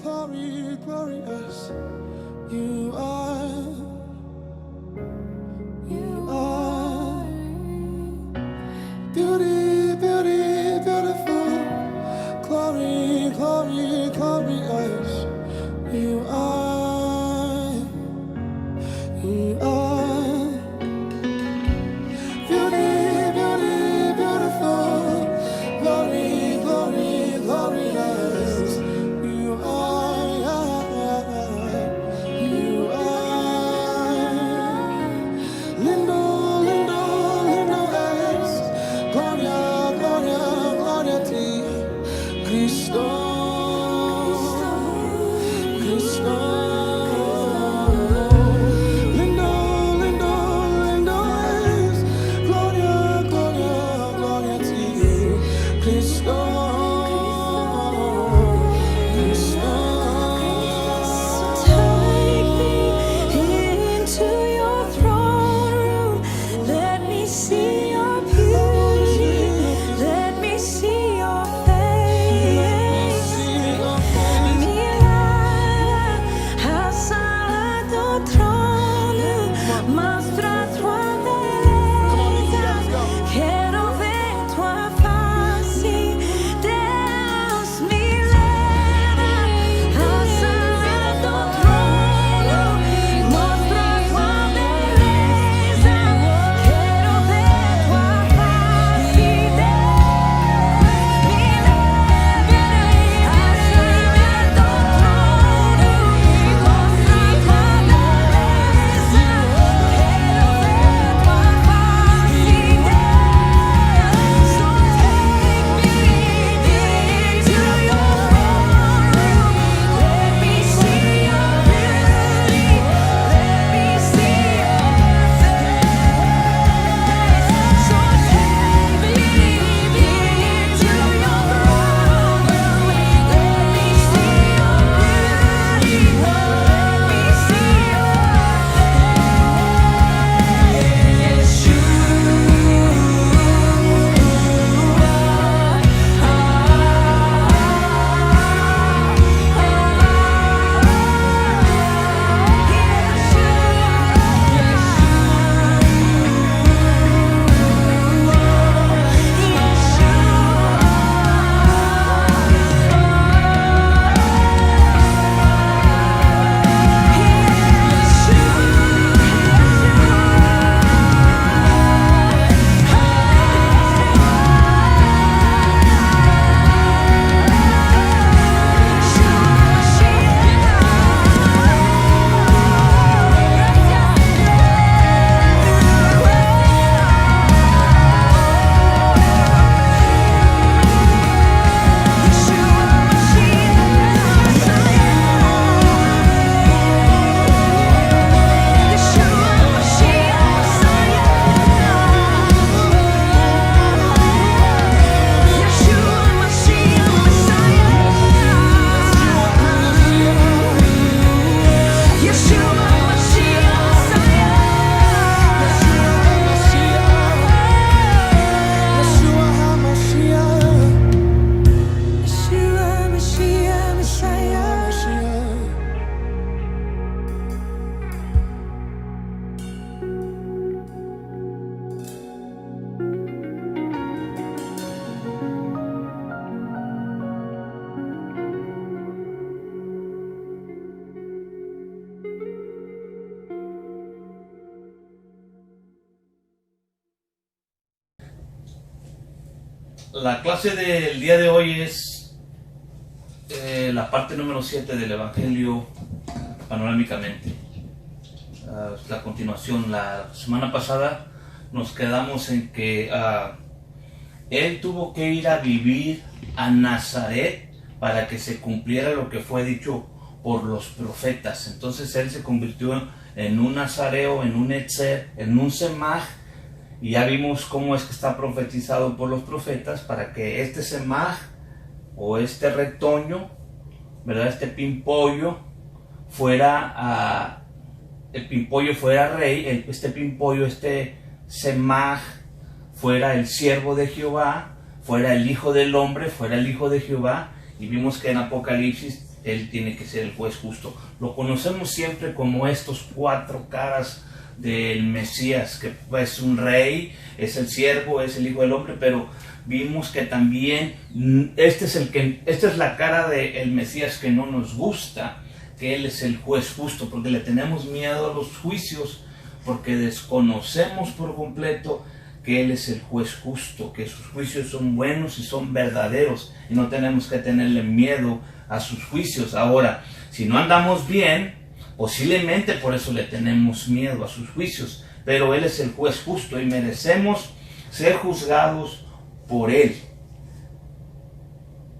glory, glorious. You are, you are. Beauty, beauty, beautiful. Glory, glory, glorious. You are, you are. Beauty, beauty, beautiful. Glory, glory, glorious. You are, you are. Lindo, lindo, lindo es. Gloria, gloria, gloria a ti. Cristo, Cristo. La clase del día de hoy es la parte número 7 del Evangelio panorámicamente. La continuación. La semana pasada nos quedamos en que él tuvo que ir a vivir a Nazaret para que se cumpliera lo que fue dicho por los profetas. Entonces él se convirtió en un nazareo, en un etzer, en un semaj. Y ya vimos cómo es que está profetizado por los profetas para que este semaj o este retoño, ¿verdad? Este pimpollo fuera rey, este pimpollo, este semaj fuera el siervo de Jehová, fuera el hijo del hombre, fuera el hijo de Jehová. Y vimos que en Apocalipsis Él tiene que ser el juez justo. Lo conocemos siempre como estos 4 caras del Mesías, que es un rey, es el siervo, es el hijo del hombre, pero vimos que también esta es la cara del Mesías que no nos gusta, que Él es el juez justo, porque le tenemos miedo a los juicios, porque desconocemos por completo que Él es el juez justo, que sus juicios son buenos y son verdaderos, y no tenemos que tenerle miedo a sus juicios. Ahora, si no andamos bien, posiblemente por eso le tenemos miedo a sus juicios, pero Él es el juez justo y merecemos ser juzgados por Él.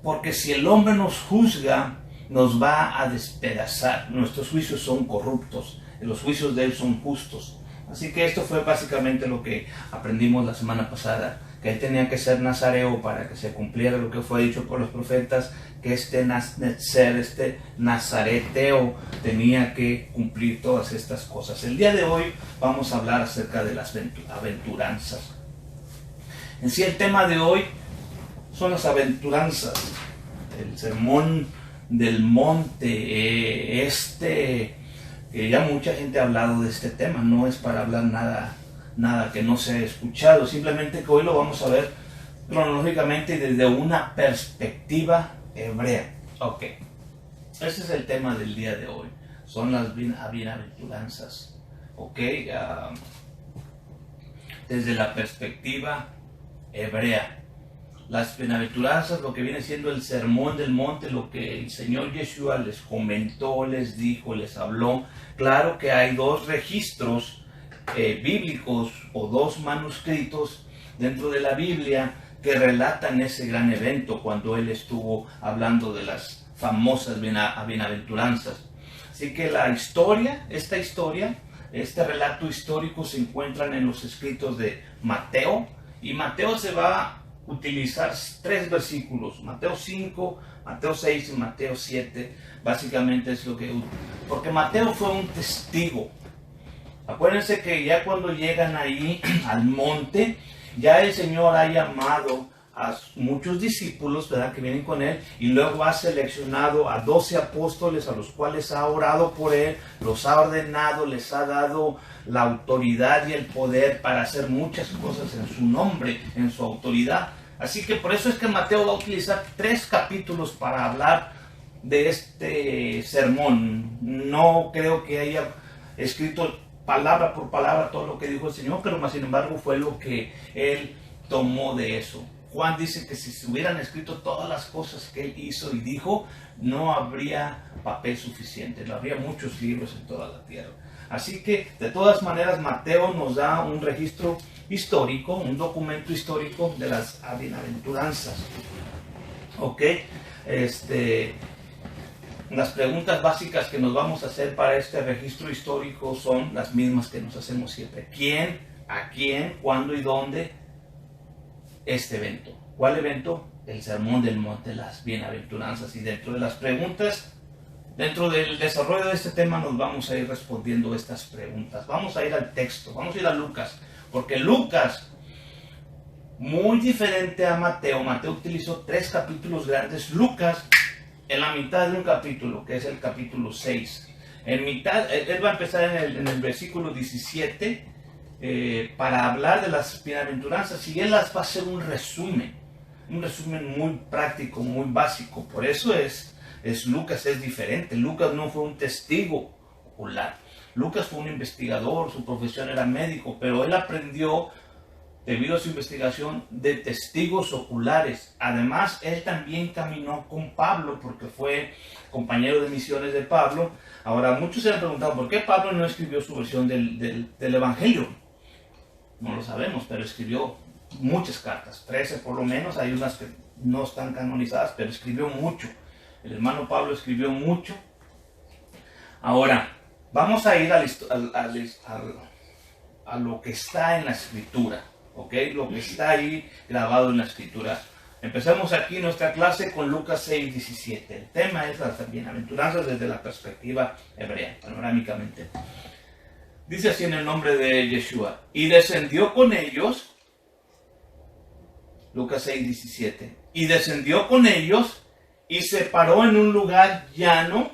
Porque si el hombre nos juzga, nos va a despedazar. Nuestros juicios son corruptos, los juicios de Él son justos. Así que esto fue básicamente lo que aprendimos la semana pasada, que Él tenía que ser nazareo para que se cumpliera lo que fue dicho por los profetas, que este nazareteo tenía que cumplir todas estas cosas. El día de hoy vamos a hablar acerca de las aventuranzas. En sí, el tema de hoy son las aventuranzas, el sermón del monte, que ya mucha gente ha hablado de este tema. No es para hablar nada que no se haya escuchado, simplemente que hoy lo vamos a ver cronológicamente y desde una perspectiva hebrea. Ok, ese es el tema del día de hoy, son las bienaventuranzas. Ok, desde la perspectiva hebrea. Las bienaventuranzas, lo que viene siendo el sermón del monte, lo que el Señor Yeshua les comentó, les dijo, les habló. Claro que hay 2 registros bíblicos o 2 manuscritos dentro de la Biblia que relatan ese gran evento cuando Él estuvo hablando de las famosas bienaventuranzas. Así que este relato histórico se encuentran en los escritos de Mateo, y Mateo se va a utilizar 3 versículos, Mateo 5, Mateo 6 y Mateo 7, básicamente es lo que... Porque Mateo fue un testigo. Acuérdense que ya cuando llegan ahí al monte, ya el Señor ha llamado a muchos discípulos, ¿verdad?, que vienen con Él, y luego ha seleccionado a 12 apóstoles a los cuales ha orado por Él, los ha ordenado, les ha dado la autoridad y el poder para hacer muchas cosas en su nombre, en su autoridad. Así que por eso es que Mateo va a utilizar 3 capítulos para hablar de este sermón. No creo que haya escrito palabra por palabra todo lo que dijo el Señor, pero más sin embargo fue lo que Él tomó de eso. Juan dice que si se hubieran escrito todas las cosas que Él hizo y dijo, no habría papel suficiente, no habría muchos libros en toda la tierra. Así que, de todas maneras, Mateo nos da un registro histórico, un documento histórico de las bienaventuranzas. Ok, las preguntas básicas que nos vamos a hacer para este registro histórico son las mismas que nos hacemos siempre. ¿Quién, a quién, cuándo y dónde este evento? ¿Cuál evento? El sermón del monte, las bienaventuranzas. Y dentro de las preguntas, dentro del desarrollo de este tema, nos vamos a ir respondiendo estas preguntas. Vamos a ir al texto, vamos a ir a Lucas, porque Lucas, muy diferente a Mateo, Mateo utilizó 3 capítulos grandes. Lucas, en la mitad de un capítulo, que es el capítulo 6, en mitad, él va a empezar en el versículo 17 para hablar de las bienaventuranzas, y él las va a hacer un resumen muy práctico, muy básico. Por eso Lucas es diferente. Lucas no fue un testigo ocular. Lucas fue un investigador, su profesión era médico, pero él aprendió, debido a su investigación, de testigos oculares. Además, él también caminó con Pablo, porque fue compañero de misiones de Pablo. Ahora, muchos se han preguntado, ¿por qué Pablo no escribió su versión del Evangelio? No lo sabemos, pero escribió muchas cartas, 13 por lo menos. Hay unas que no están canonizadas, pero escribió mucho. El hermano Pablo escribió mucho. Ahora, vamos a ir a lo que está en la Escritura. ¿Ok? Lo que está ahí grabado en la Escritura. Empezamos aquí nuestra clase con Lucas 6:17. El tema es las bienaventuranzas desde la perspectiva hebrea, panorámicamente. Dice así en el nombre de Yeshua: y descendió con ellos, Lucas 6:17, y descendió con ellos y se paró en un lugar llano,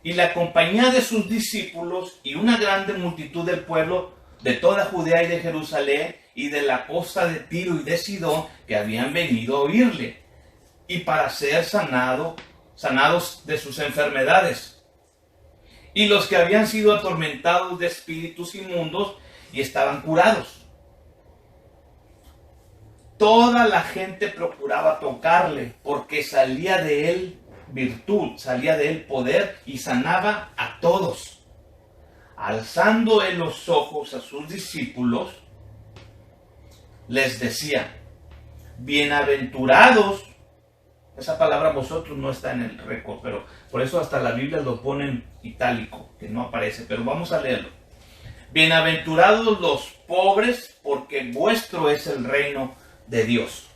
y la compañía de sus discípulos y una grande multitud del pueblo de toda Judea y de Jerusalén y de la costa de Tiro y de Sidón, que habían venido a oírle, y para ser sanados de sus enfermedades. Y los que habían sido atormentados de espíritus inmundos y estaban curados. Toda la gente procuraba tocarle, porque salía de él virtud, salía de él poder y sanaba a todos. Alzando él los ojos a sus discípulos, les decía: bienaventurados. Esa palabra vosotros no está en el récord, pero por eso hasta la Biblia lo pone en itálico, que no aparece, pero vamos a leerlo. Bienaventurados los pobres, porque vuestro es el reino de Dios.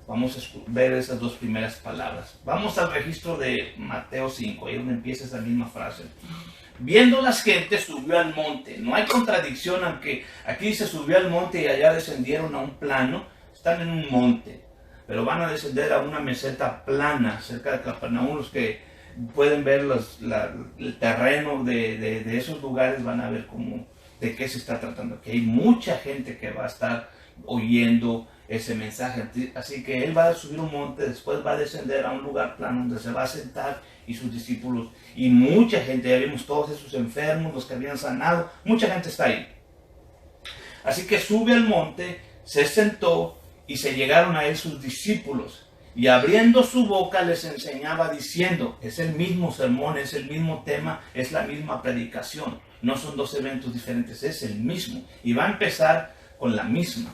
Vamos a ver esas dos primeras palabras. Vamos al registro de Mateo 5, ahí donde empieza esa misma frase. Viendo las gentes, subió al monte. No hay contradicción, aunque aquí dice subió al monte y allá descendieron a un plano. Están en un monte, pero van a descender a una meseta plana cerca de Capernaum. Los que pueden ver el terreno de esos lugares van a ver de qué se está tratando. Que hay mucha gente que va a estar oyendo ese mensaje. Así que él va a subir un monte, después va a descender a un lugar plano donde se va a sentar, y sus discípulos y mucha gente. Ya vimos todos esos enfermos, los que habían sanado, mucha gente está ahí. Así que sube al monte, se sentó y se llegaron a él sus discípulos, y abriendo su boca les enseñaba diciendo. Es el mismo sermón, es el mismo tema, es la misma predicación, no son dos eventos diferentes, es el mismo, y va a empezar con la misma.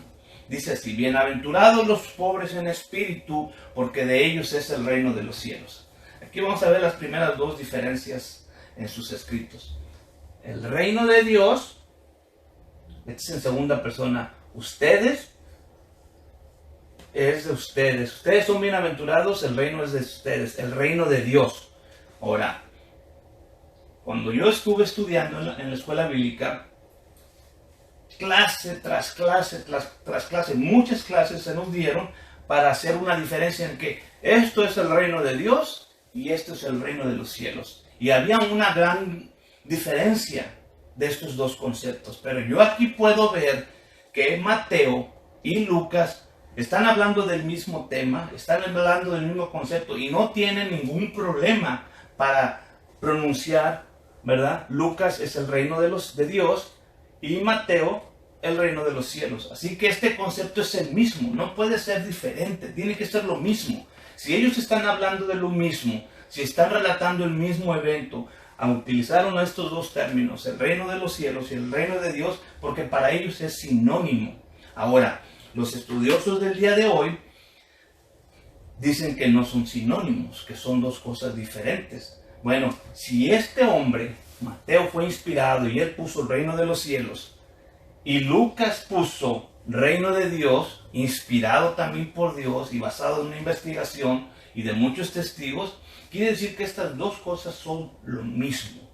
Dice así: bienaventurados los pobres en espíritu, porque de ellos es el reino de los cielos. Aquí vamos a ver las primeras dos diferencias en sus escritos. El reino de Dios, este es en segunda persona, ustedes, es de ustedes. Ustedes son bienaventurados, el reino es de ustedes, el reino de Dios. Ahora, cuando yo estuve estudiando en la escuela bíblica, clase tras clase tras clase, muchas clases se nos dieron para hacer una diferencia en que esto es el reino de Dios y esto es el reino de los cielos. Y había una gran diferencia de estos dos conceptos. Pero yo aquí puedo ver que Mateo y Lucas están hablando del mismo tema, están hablando del mismo concepto y no tienen ningún problema para pronunciar, ¿verdad? Lucas es el reino de Dios y Mateo el reino de los cielos. Así que este concepto es el mismo, no puede ser diferente, tiene que ser lo mismo. Si ellos están hablando de lo mismo, si están relatando el mismo evento, utilizaron estos dos términos, el reino de los cielos y el reino de Dios, porque para ellos es sinónimo. Ahora, los estudiosos del día de hoy dicen que no son sinónimos, que son dos cosas diferentes. Bueno, si este hombre, Mateo, fue inspirado y él puso el reino de los cielos, y Lucas puso reino de Dios, inspirado también por Dios y basado en una investigación y de muchos testigos, quiere decir que estas dos cosas son lo mismo.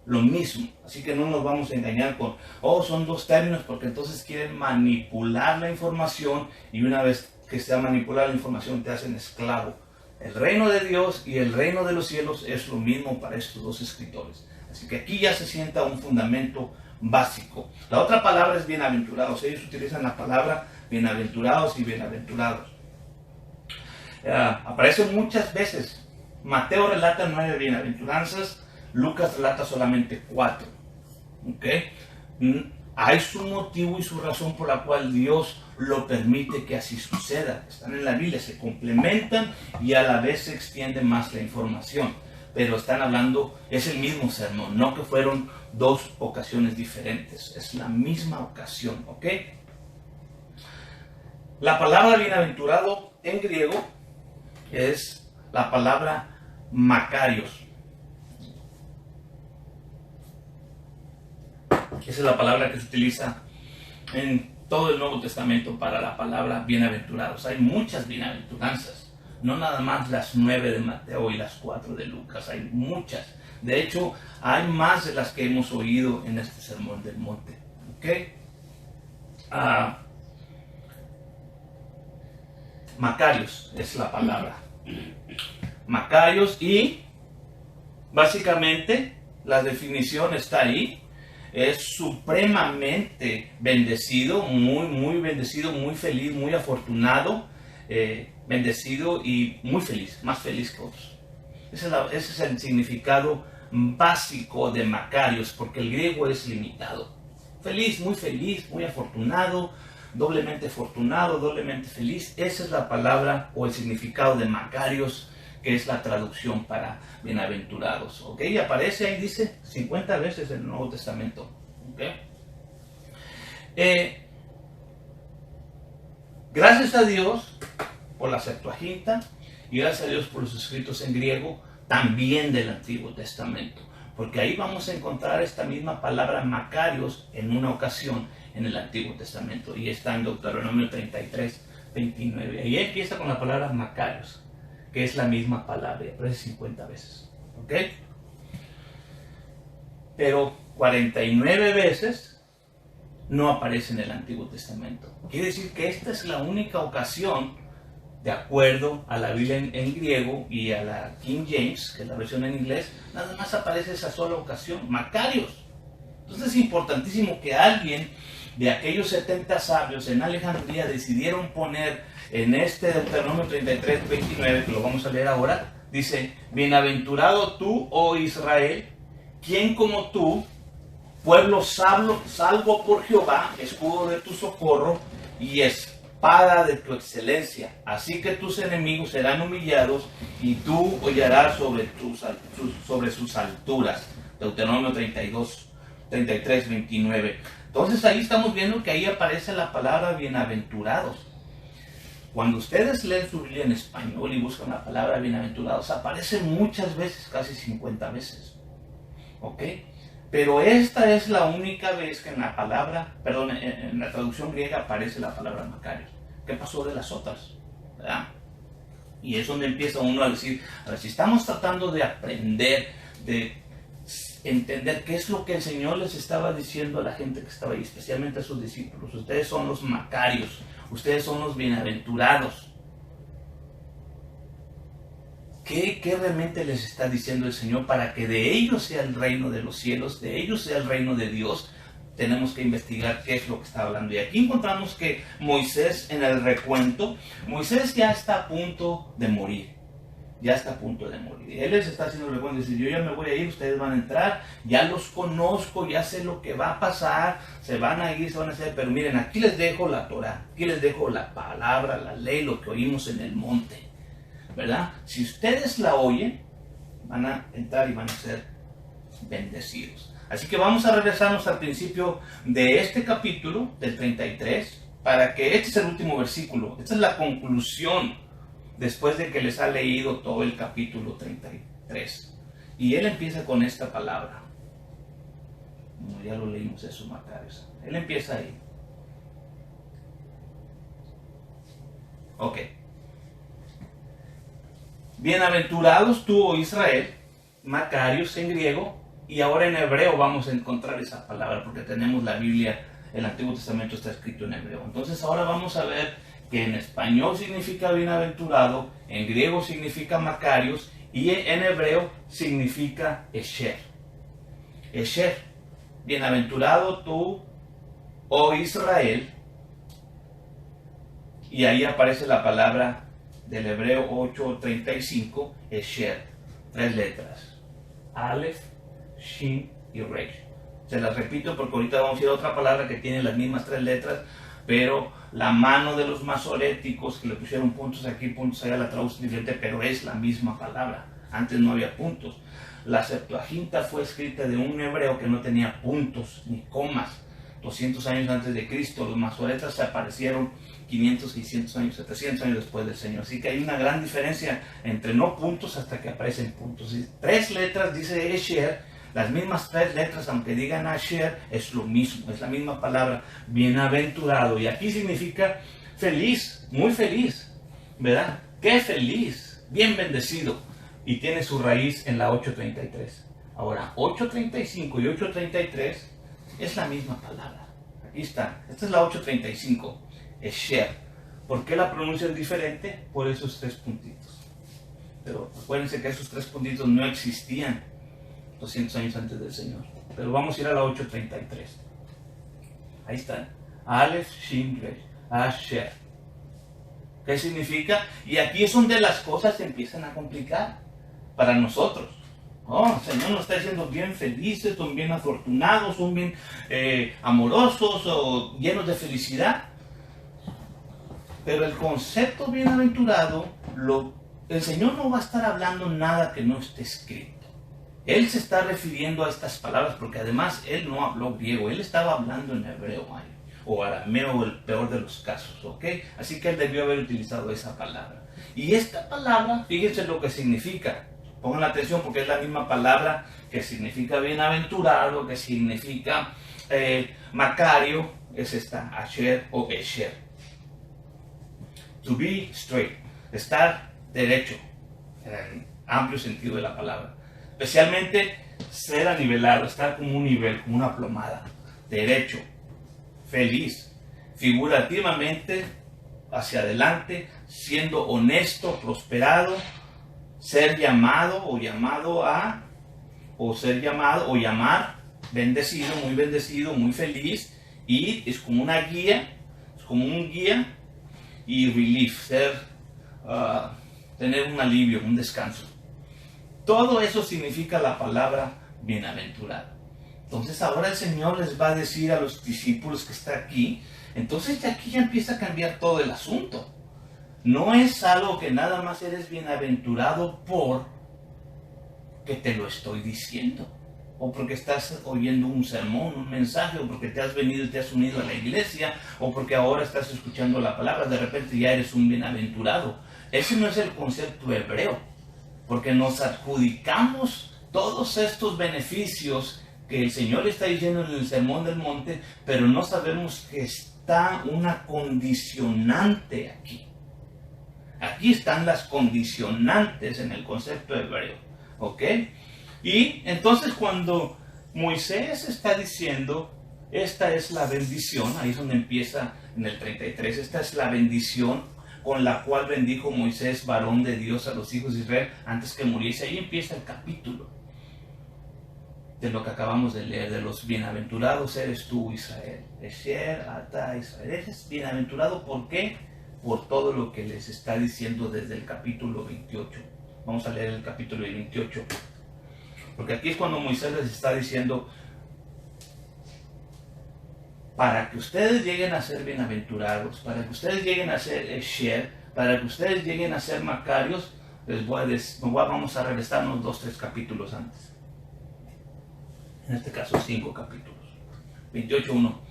Lo mismo. Así que no nos vamos a engañar con, son dos términos, porque entonces quieren manipular la información, y una vez que se ha manipulado la información te hacen esclavo. El reino de Dios y el reino de los cielos es lo mismo para estos dos escritores. Así que aquí ya se sienta un fundamento básico. La otra palabra es bienaventurados. Ellos utilizan la palabra bienaventurados y bienaventurados. Aparecen muchas veces. Mateo relata 9 bienaventuranzas, Lucas relata solamente 4. ¿Okay? Hay su motivo y su razón por la cual Dios lo permite que así suceda. Están en la Biblia, se complementan y a la vez se extiende más la información. Pero están hablando, es el mismo sermón, no que fueron dos ocasiones diferentes, es la misma ocasión, ¿ok? La palabra bienaventurado en griego es la palabra Makarios. Esa es la palabra que se utiliza en todo el Nuevo Testamento para la palabra bienaventurados. Hay muchas bienaventuranzas, no nada más las 9 de Mateo y las 4 de Lucas, hay muchas. De hecho, hay más de las que hemos oído en este sermón del monte. ¿Okay? Makarios es la palabra. Macarios, y básicamente la definición está ahí. Es supremamente bendecido, muy bendecido, muy feliz, muy afortunado, bendecido y muy feliz, más feliz que otros. Ese es el significado básico de Macarios, porque el griego es limitado. Feliz, muy afortunado, doblemente feliz. Esa es la palabra o el significado de Macarios, que es la traducción para bienaventurados. ¿Ok? Y aparece ahí, dice 50 veces en el Nuevo Testamento. ¿Ok? Gracias a Dios por la Septuaginta y gracias a Dios por los escritos en griego también del Antiguo Testamento, porque ahí vamos a encontrar esta misma palabra Macarios en una ocasión en el Antiguo Testamento, y está en Deuteronomio 33, 29. Ahí empieza con la palabra Macarios, que es la misma palabra, y aparece 50 veces. ¿Ok? Pero 49 veces no aparece en el Antiguo Testamento. Quiere decir que esta es la única ocasión, de acuerdo a la Biblia en griego y a la King James, que es la versión en inglés, nada más aparece esa sola ocasión, Macarios. Entonces es importantísimo que alguien de aquellos 70 sabios en Alejandría decidieron poner en este Deuteronomio 33, 29, que lo vamos a leer ahora, dice: bienaventurado tú, oh Israel, quien como tú, pueblo salvo por Jehová, escudo de tu socorro y espada de tu excelencia. Así que tus enemigos serán humillados y tú hollarás sobre sus alturas. Deuteronomio 33, 29. Entonces ahí estamos viendo que ahí aparece la palabra bienaventurados. Cuando ustedes leen su Biblia en español y buscan la palabra bienaventurados, aparece muchas veces, casi 50 veces. ¿Ok? Pero esta es la única vez que en la traducción griega aparece la palabra Macarios. ¿Qué pasó de las otras? ¿Verdad? Y es donde empieza uno a decir, a ver, si estamos tratando de aprender, de entender qué es lo que el Señor les estaba diciendo a la gente que estaba ahí, especialmente a sus discípulos. Ustedes son los Macarios, ustedes son los bienaventurados. ¿Qué realmente les está diciendo el Señor para que de ellos sea el reino de los cielos, de ellos sea el reino de Dios? Tenemos que investigar qué es lo que está hablando. Y aquí encontramos que Moisés, en el recuento, Moisés ya está a punto de morir. Ya está a punto de morir. Y él les está haciendo el recuento. Dice: yo ya me voy a ir, ustedes van a entrar, ya los conozco, ya sé lo que va a pasar, se van a ir, se van a hacer. Pero miren, aquí les dejo la Torah, aquí les dejo la palabra, la ley, lo que oímos en el monte. ¿Verdad? Si ustedes la oyen, van a entrar y van a ser bendecidos. Así que vamos a regresarnos al principio de este capítulo, del 33, para que este es el último versículo. Esta es la conclusión después de que les ha leído todo el capítulo 33. Y él empieza con esta palabra. Como ya lo leímos eso, Macarios. Él empieza ahí. Ok. Bienaventurados tú, oh Israel, Macarios en griego, y ahora en hebreo vamos a encontrar esa palabra, porque tenemos la Biblia, el Antiguo Testamento está escrito en hebreo. Entonces ahora vamos a ver que en español significa bienaventurado, en griego significa Macarios, y en hebreo significa Esher. Esher, bienaventurado tú, oh Israel, y ahí aparece la palabra del hebreo 8:35, Esher, 3 letras, Aleph, Shin y Resh. Se las repito porque ahorita vamos a ir a otra palabra que tiene las mismas 3 letras, pero la mano de los masoréticos que le pusieron puntos aquí, puntos allá, la traducen diferente, pero es la misma palabra. Antes no había puntos. La Septuaginta fue escrita de un hebreo que no tenía puntos ni comas. 200 años antes de Cristo, los masoretas aparecieron 500, 600 años, 700 años después del Señor. Así que hay una gran diferencia entre no puntos hasta que aparecen puntos. 3 letras, dice Esher, las mismas 3 letras, aunque digan Asher, es lo mismo, es la misma palabra, bienaventurado. Y aquí significa feliz, muy feliz, ¿verdad? ¡Qué feliz! Bien bendecido. Y tiene su raíz en la 8:33. Ahora, 8:35 y 8:33 es la misma palabra. Aquí está. Esta es la 8:35. Esher. ¿Por qué la pronuncian diferente? Por esos 3 puntitos. Pero acuérdense que esos 3 puntitos no existían 200 años antes del Señor. Pero vamos a ir a la 833. Ahí está. Aleph, Shin, Resh, Asher. ¿Qué significa? Y aquí es donde las cosas se empiezan a complicar para nosotros. Oh, el Señor nos está diciendo bien felices, son bien afortunados, son bien amorosos o llenos de felicidad. Pero el concepto bienaventurado, el Señor no va a estar hablando nada que no esté escrito. Él se está refiriendo a estas palabras porque además Él no habló griego, Él estaba hablando en hebreo o arameo, el peor de los casos, ¿ok? Así que Él debió haber utilizado esa palabra. Y esta palabra, fíjense lo que significa. Pongan la atención porque es la misma palabra que significa bienaventurado, que significa macario, es esta, asher o esher. To be straight, estar derecho, en el amplio sentido de la palabra. Especialmente ser anivelado, estar como un nivel, como una plomada, derecho, feliz, figurativamente hacia adelante, siendo honesto, prosperado, ser llamado o llamado a, o ser llamado o llamar, bendecido, muy feliz, y es como una guía, es como un guía, y relief, tener un alivio, un descanso. Todo eso significa la palabra bienaventurado. Entonces ahora el Señor les va a decir a los discípulos que está aquí, entonces aquí ya empieza a cambiar todo el asunto. No es algo que nada más eres bienaventurado por que te lo estoy diciendo, o porque estás oyendo un sermón, un mensaje, o porque te has venido y te has unido a la iglesia, o porque ahora estás escuchando la palabra, de repente ya eres un bienaventurado. Ese no es el concepto hebreo, porque nos adjudicamos todos estos beneficios que el Señor está diciendo en el Sermón del Monte, pero no sabemos que está una condicionante aquí. Aquí están las condicionantes en el concepto hebreo, ¿ok? Y entonces cuando Moisés está diciendo, esta es la bendición, ahí es donde empieza en el 33, esta es la bendición con la cual bendijo Moisés, varón de Dios, a los hijos de Israel, antes que muriese. Ahí empieza el capítulo de lo que acabamos de leer, de los bienaventurados eres tú, Israel. Esher, Ata, Israel. Eres bienaventurado, ¿por qué? Por todo lo que les está diciendo desde el capítulo 28. Vamos a leer el capítulo 28. Porque aquí es cuando Moisés les está diciendo, para que ustedes lleguen a ser bienaventurados, para que ustedes lleguen a ser Esher, para que ustedes lleguen a ser macarios, vamos a regresarnos 2-3 capítulos antes. En este caso 5 capítulos. 28:1.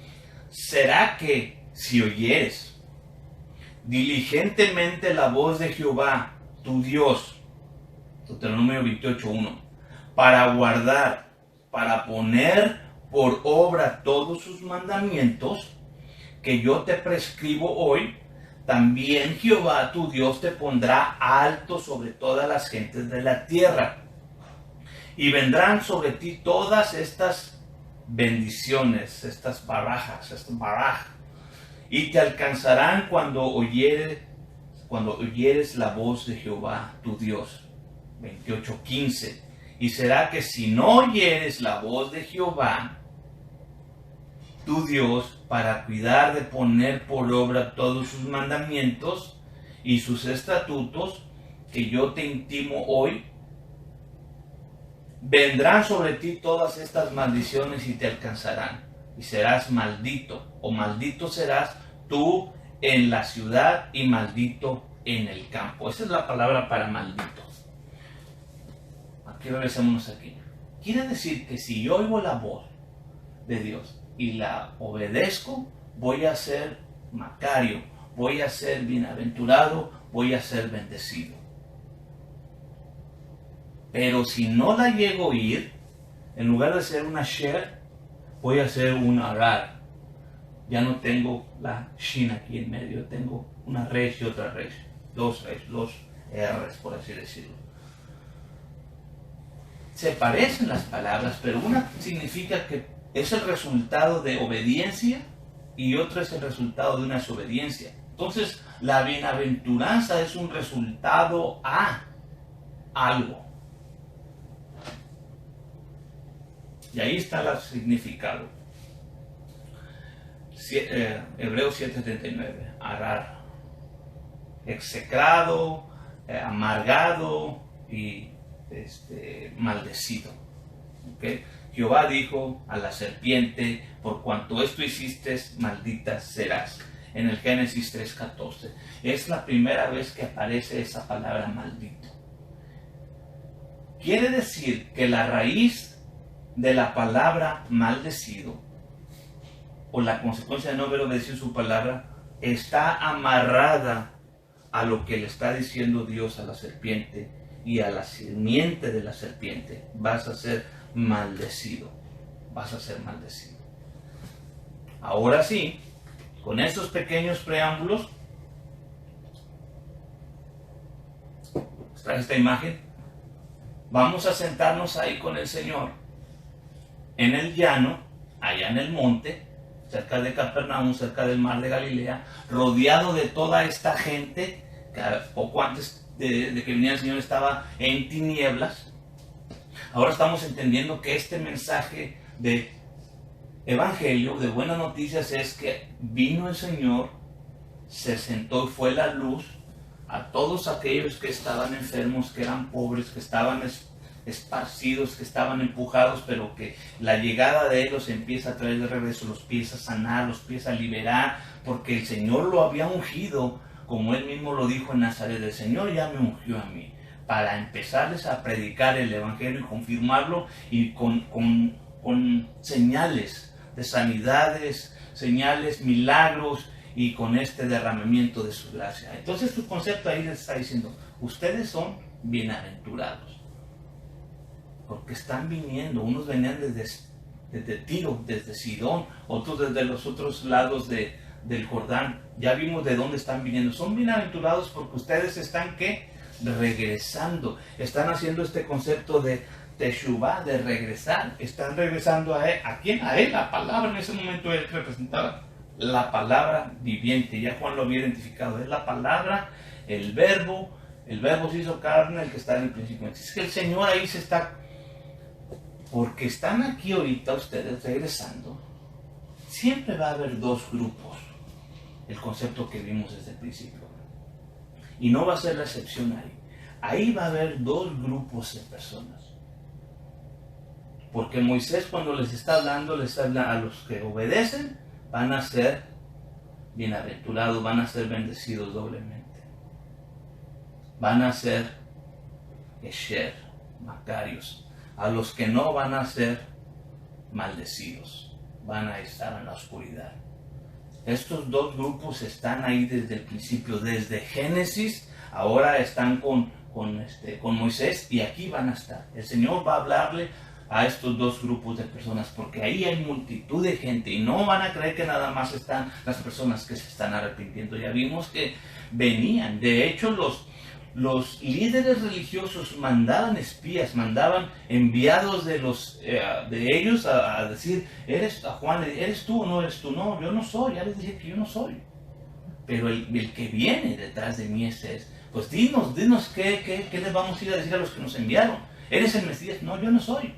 ¿Será que si oyeres diligentemente la voz de Jehová, tu Dios, Deuteronomio 28:1, para guardar, para poner por obra todos sus mandamientos que yo te prescribo hoy, también Jehová tu Dios te pondrá alto sobre todas las gentes de la tierra, y vendrán sobre ti todas estas bendiciones, estas barajas, y te alcanzarán cuando oyeres la voz de Jehová tu Dios. 28:15. Y será que si no oyeres la voz de Jehová tu Dios, para cuidar de poner por obra todos sus mandamientos y sus estatutos que yo te intimo hoy, vendrán sobre ti todas estas maldiciones y te alcanzarán, y serás maldito, o maldito serás tú en la ciudad y maldito en el campo. Esa es la palabra para maldito. Aquí regresémonos aquí. Quiere decir que si yo oigo la voz de Dios y la obedezco, voy a ser macario, voy a ser bienaventurado, voy a ser bendecido. Pero si no la llego a oír, en lugar de ser una Sher, voy a ser un Arar. Ya no tengo la Shin aquí en medio, tengo una Resh y otra Resh. Dos R's, por así decirlo. Se parecen las palabras, pero una significa que es el resultado de obediencia y otra es el resultado de una desobediencia. Entonces, la bienaventuranza es un resultado a algo. Y ahí está el significado. Hebreos 7:39. Arar. Execrado, amargado y maldecido. ¿Okay? Jehová dijo a la serpiente: por cuanto esto hiciste, maldita serás. En el Génesis 3:14. Es la primera vez que aparece esa palabra maldito. Quiere decir que la raíz de la palabra maldecido, o la consecuencia de no haber obedecido su palabra, está amarrada a lo que le está diciendo Dios a la serpiente y a la simiente de la serpiente. Vas a ser maldecido. Vas a ser maldecido. Ahora sí, con estos pequeños preámbulos, trae esta imagen. Vamos a sentarnos ahí con el Señor en el llano, allá en el monte, cerca de Capernaum, cerca del mar de Galilea, rodeado de toda esta gente que poco antes de que viniera el Señor estaba en tinieblas. Ahora estamos entendiendo que este mensaje de evangelio, de buenas noticias, es que vino el Señor, se sentó y fue la luz a todos aquellos que estaban enfermos, que eran pobres, que estaban esparcidos, que estaban empujados, pero que la llegada de Él los empieza a traer de regreso, los empieza a sanar, los empieza a liberar, porque el Señor lo había ungido, como Él mismo lo dijo en Nazaret: el Señor ya me ungió a mí, para empezarles a predicar el evangelio y confirmarlo, y con señales de sanidades, señales, milagros, y con este derramamiento de su gracia. Entonces su concepto ahí les está diciendo: ustedes son bienaventurados, porque están viniendo. Unos venían desde Tiro, desde Sidón, otros desde los otros lados del Jordán. Ya vimos de dónde están viniendo. Son bienaventurados porque ustedes están, ¿qué? Regresando. Están haciendo este concepto de Teshuvah, de regresar. Están regresando a Él. ¿A quién? A Él. La palabra en ese momento Él representaba la palabra viviente. Ya Juan lo había identificado. Es la palabra, el verbo se hizo carne, el que está en el principio. Es que el Señor ahí se está... Porque están aquí ahorita ustedes regresando. Siempre va a haber dos grupos. El concepto que vimos desde el principio. Y no va a ser la excepción ahí. Ahí va a haber dos grupos de personas. Porque Moisés, cuando les está hablando a los que obedecen, van a ser bienaventurados, van a ser bendecidos doblemente. Van a ser Esher, Macarios. A los que no, van a ser maldecidos, van a estar en la oscuridad. Estos dos grupos están ahí desde el principio, desde Génesis. Ahora están con Moisés, y aquí van a estar. El Señor va a hablarle a estos dos grupos de personas, porque ahí hay multitud de gente, y no van a creer que nada más están las personas que se están arrepintiendo. Ya vimos que venían. De hecho, los líderes religiosos mandaban espías, mandaban enviados de ellos a decir: Juan, ¿eres tú o no eres tú? No, yo no soy. Ya les dije que yo no soy. Pero el que viene detrás de mí es. Pues dinos qué les vamos a ir a decir a los que nos enviaron. ¿Eres el Mesías? No, yo no soy.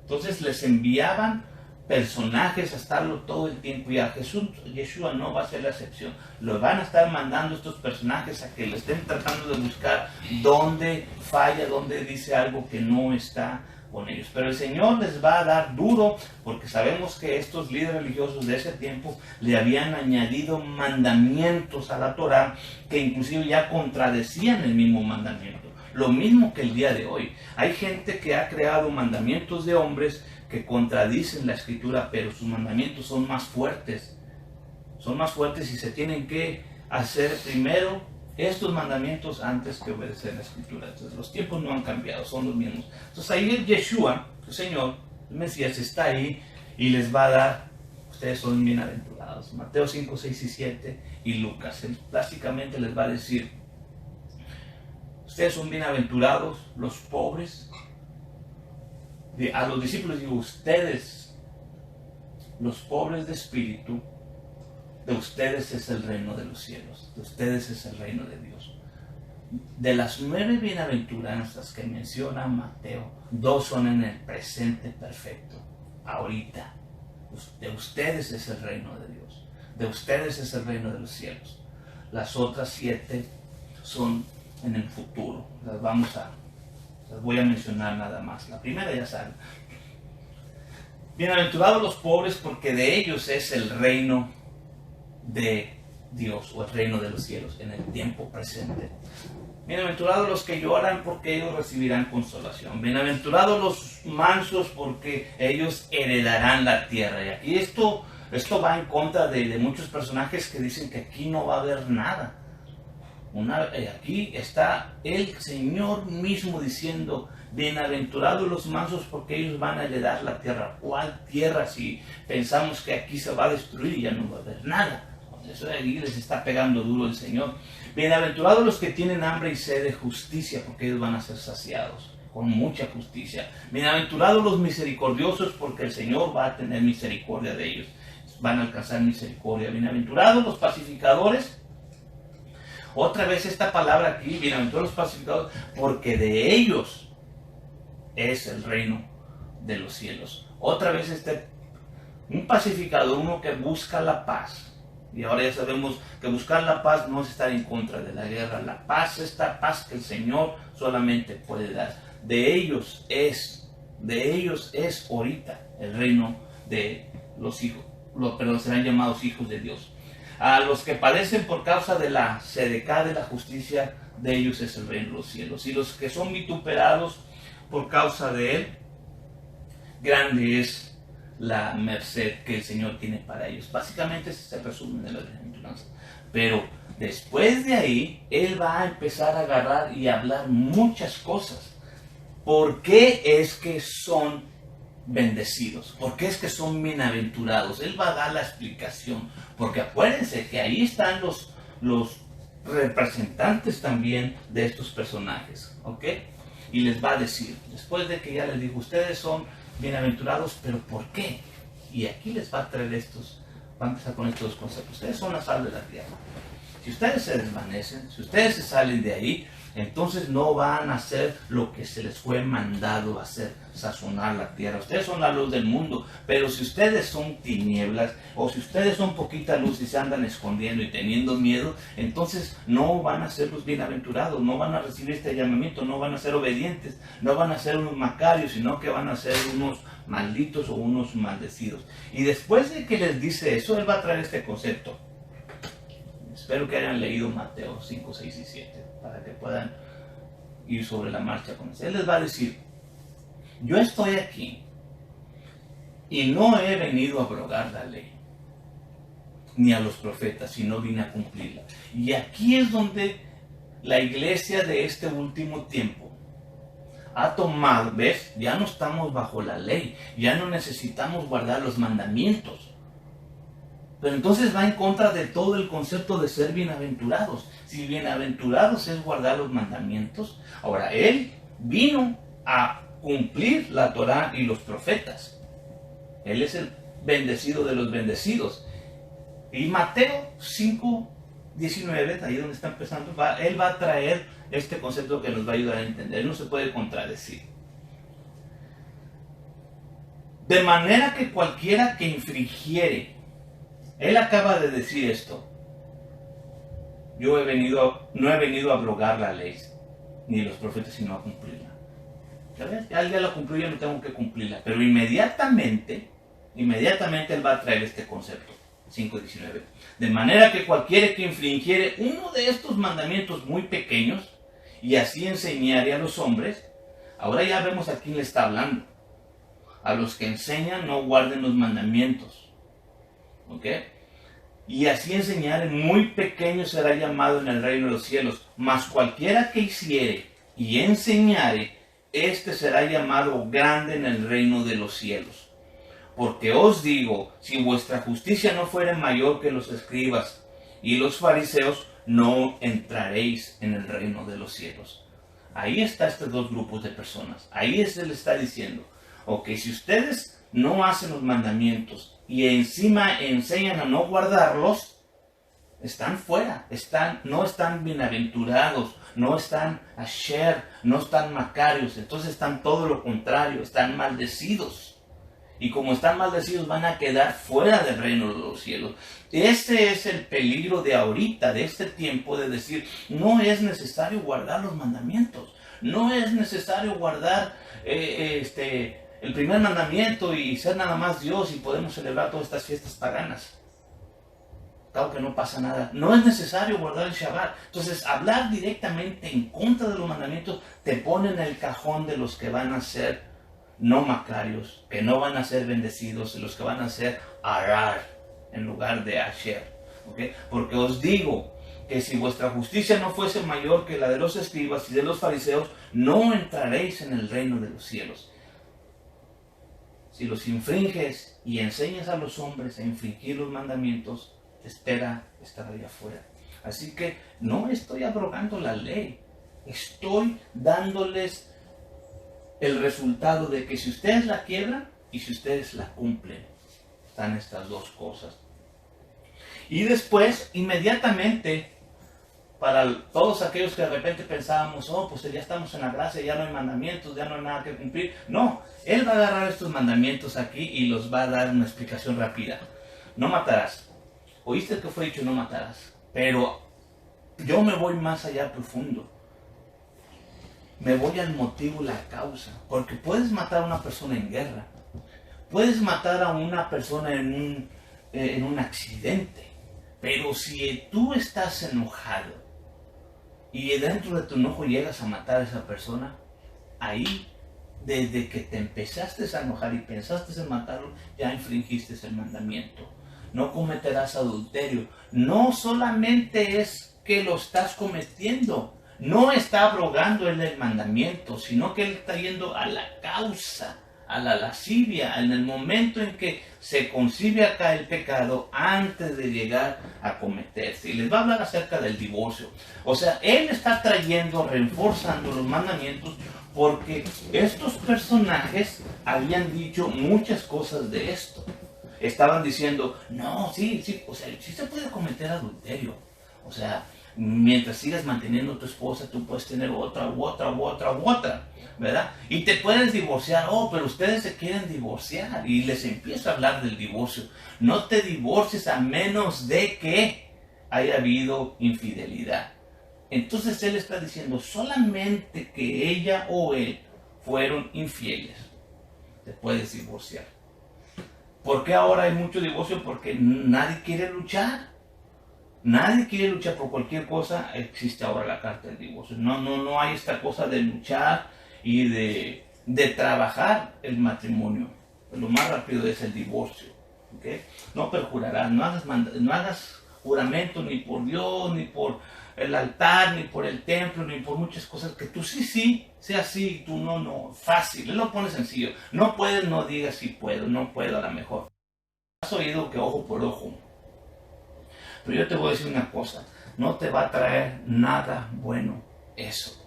Entonces les enviaban personajes a estarlo todo el tiempo, y a Yeshua no va a ser la excepción. Lo van a estar mandando estos personajes a que le estén tratando de buscar dónde falla, dónde dice algo que no está con ellos. Pero el Señor les va a dar duro, porque sabemos que estos líderes religiosos de ese tiempo le habían añadido mandamientos a la Torá que inclusive ya contradecían el mismo mandamiento. Lo mismo que el día de hoy. Hay gente que ha creado mandamientos de hombres que contradicen la Escritura, pero sus mandamientos son más fuertes. Son más fuertes, y se tienen que hacer primero estos mandamientos antes que obedecer la Escritura. Entonces los tiempos no han cambiado, son los mismos. Entonces ahí el Yeshua, el Señor, el Mesías, está ahí y les va a dar: ustedes son bienaventurados. Mateo 5, 6 y 7 y Lucas. Él básicamente les va a decir: ustedes son bienaventurados, los pobres. A los discípulos digo: ustedes, los pobres de espíritu, de ustedes es el reino de los cielos, de ustedes es el reino de Dios. De las 9 bienaventuranzas que menciona Mateo, 2 son en el presente perfecto, ahorita. De ustedes es el reino de Dios, de ustedes es el reino de los cielos. Las otras 7 son en el futuro, las voy a mencionar nada más. La primera ya saben. Bienaventurados los pobres, porque de ellos es el reino de Dios, o el reino de los cielos, en el tiempo presente. Bienaventurados los que lloran, porque ellos recibirán consolación. Bienaventurados los mansos, porque ellos heredarán la tierra. Y aquí esto va en contra de muchos personajes que dicen que aquí no va a haber nada. Aquí está el Señor mismo diciendo: bienaventurados los mansos, porque ellos van a heredar la tierra. ¿Cuál tierra si pensamos que aquí se va a destruir y ya no va a haber nada? Eso de allí les está pegando duro el Señor. Bienaventurados los que tienen hambre y sed de justicia, porque ellos van a ser saciados con mucha justicia. Bienaventurados los misericordiosos, porque el Señor va a tener misericordia de ellos. Van a alcanzar misericordia. Bienaventurados los pacificadores. Otra vez esta palabra aquí, bienaventurados los pacificadores, porque de ellos es el reino de los cielos. Otra vez un pacificador, uno que busca la paz. Y ahora ya sabemos que buscar la paz no es estar en contra de la guerra. La paz es esta paz que el Señor solamente puede dar. De ellos es ahorita el reino de los hijos, pero serán llamados hijos de Dios. A los que padecen por causa de la sedecad de la justicia, de ellos es el reino de los cielos. Y los que son vituperados por causa de él, grande es la merced que el Señor tiene para ellos. Básicamente ese es el resumen de la bienaventuranza. Pero después de ahí, Él va a empezar a agarrar y a hablar muchas cosas. ¿Por qué es que son bendecidos? ¿Por qué es que son bienaventurados? Él va a dar la explicación. Porque acuérdense que ahí están los representantes también de estos personajes. ¿Ok? Y les va a decir, después de que ya les dijo, ustedes son bienaventurados, pero ¿por qué? Y aquí les va a traer va a empezar con estos dos conceptos. Ustedes son la sal de la tierra. Si ustedes se desvanecen, si ustedes se salen de ahí, entonces no van a hacer lo que se les fue mandado hacer, sazonar la tierra. Ustedes son la luz del mundo, pero si ustedes son tinieblas, o si ustedes son poquita luz y se andan escondiendo y teniendo miedo, entonces no van a ser los bienaventurados, no van a recibir este llamamiento, no van a ser obedientes, no van a ser unos macarios, sino que van a ser unos malditos o unos maldecidos. Y después de que les dice eso, Él va a traer este concepto. Espero que hayan leído Mateo 5, 6 y 7 para que puedan ir sobre la marcha con eso. Él les va a decir, yo estoy aquí y no he venido a abrogar la ley ni a los profetas, sino vine a cumplirla. Y aquí es donde la iglesia de este último tiempo ha tomado, ¿ves? Ya no estamos bajo la ley, ya no necesitamos guardar los mandamientos. Pero entonces va en contra de todo el concepto de ser bienaventurados. Si bienaventurados es guardar los mandamientos, ahora Él vino a cumplir la Torá y los profetas. Él es el bendecido de los bendecidos. Y Mateo 5, 19, ahí donde está empezando, Él va a traer este concepto que nos va a ayudar a entender. Él no se puede contradecir. De manera que cualquiera que infringiere, Él acaba de decir esto, yo no he venido a abrogar la ley, ni los profetas, sino a cumplirla. ¿Ya ves? Ya la cumplió, yo no tengo que cumplirla. Pero inmediatamente Él va a traer este concepto. 5:19. De manera que cualquiera que infringiere uno de estos mandamientos muy pequeños, y así enseñare a los hombres, ahora ya vemos a quién le está hablando. A los que enseñan no guarden los mandamientos. ¿Ok? Y así enseñare muy pequeño será llamado en el reino de los cielos. Mas cualquiera que hiciere y enseñare, este será llamado grande en el reino de los cielos. Porque os digo, si vuestra justicia no fuere mayor que los escribas y los fariseos, no entraréis en el reino de los cielos. Ahí está estos dos grupos de personas. Ahí Él está diciendo, ok, si ustedes no hacen los mandamientos y encima enseñan a no guardarlos, Están fuera, no están bienaventurados, no están asher, no están macarios, entonces están todo lo contrario, están maldecidos. Y como están maldecidos van a quedar fuera del reino de los cielos. Este es el peligro de ahorita, de este tiempo, de decir, no es necesario guardar los mandamientos, no es necesario guardar el primer mandamiento y ser nada más Dios y podemos celebrar todas estas fiestas paganas. Claro que no pasa nada. No es necesario guardar el Shabbat. Entonces, hablar directamente en contra de los mandamientos te pone en el cajón de los que van a ser no macarios, que no van a ser bendecidos, de los que van a ser arar en lugar de asher. ¿Okay? Porque os digo que si vuestra justicia no fuese mayor que la de los escribas y de los fariseos, no entraréis en el reino de los cielos. Si los infringes y enseñas a los hombres a infringir los mandamientos, te espera estar allá afuera. Así que no estoy abrogando la ley, estoy dándoles el resultado de que si ustedes la quiebran y si ustedes la cumplen, están estas dos cosas. Y después, inmediatamente, para todos aquellos que de repente pensábamos, oh, pues ya estamos en la gracia, ya no hay mandamientos, ya no hay nada que cumplir. No, Él va a agarrar estos mandamientos aquí y los va a dar una explicación rápida. No matarás. Oíste que fue dicho, no matarás. Pero yo me voy más allá profundo. Me voy al motivo, la causa. Porque puedes matar a una persona en guerra. Puedes matar a una persona en un accidente. Pero si tú estás enojado y dentro de tu enojo llegas a matar a esa persona, ahí, desde que te empezaste a enojar y pensaste en matarlo, ya infringiste el mandamiento. No cometerás adulterio. No solamente es que lo estás cometiendo, no está abrogando él el mandamiento, sino que él está yendo a la causa, a la lascivia, en el momento en que se concibe acá el pecado antes de llegar a cometerse. Y les va a hablar acerca del divorcio. O sea, él está trayendo, reforzando los mandamientos, porque estos personajes habían dicho muchas cosas de esto. Estaban diciendo, no, sí, o sea, sí se puede cometer adulterio. O sea, mientras sigas manteniendo a tu esposa, tú puedes tener otra, ¿verdad? Y te puedes divorciar. Oh, pero ustedes se quieren divorciar. Y les empiezo a hablar del divorcio. No te divorcies a menos de que haya habido infidelidad. Entonces él está diciendo, solamente que ella o él fueron infieles, te puedes divorciar. ¿Por qué ahora hay mucho divorcio? Porque nadie quiere luchar. Nadie quiere luchar por cualquier cosa. Existe ahora la carta del divorcio. No hay esta cosa de luchar y de trabajar el matrimonio. Lo más rápido es el divorcio. ¿Okay? No perjurarás, no hagas juramento ni por Dios, ni por el altar, ni por el templo, ni por muchas cosas. Que tú sí, sea así, tú no. Fácil, él lo pone sencillo. No puedes, no digas si puedo, no puedo a lo mejor. Has oído que ojo por ojo. Pero yo te voy a decir una cosa, no te va a traer nada bueno eso.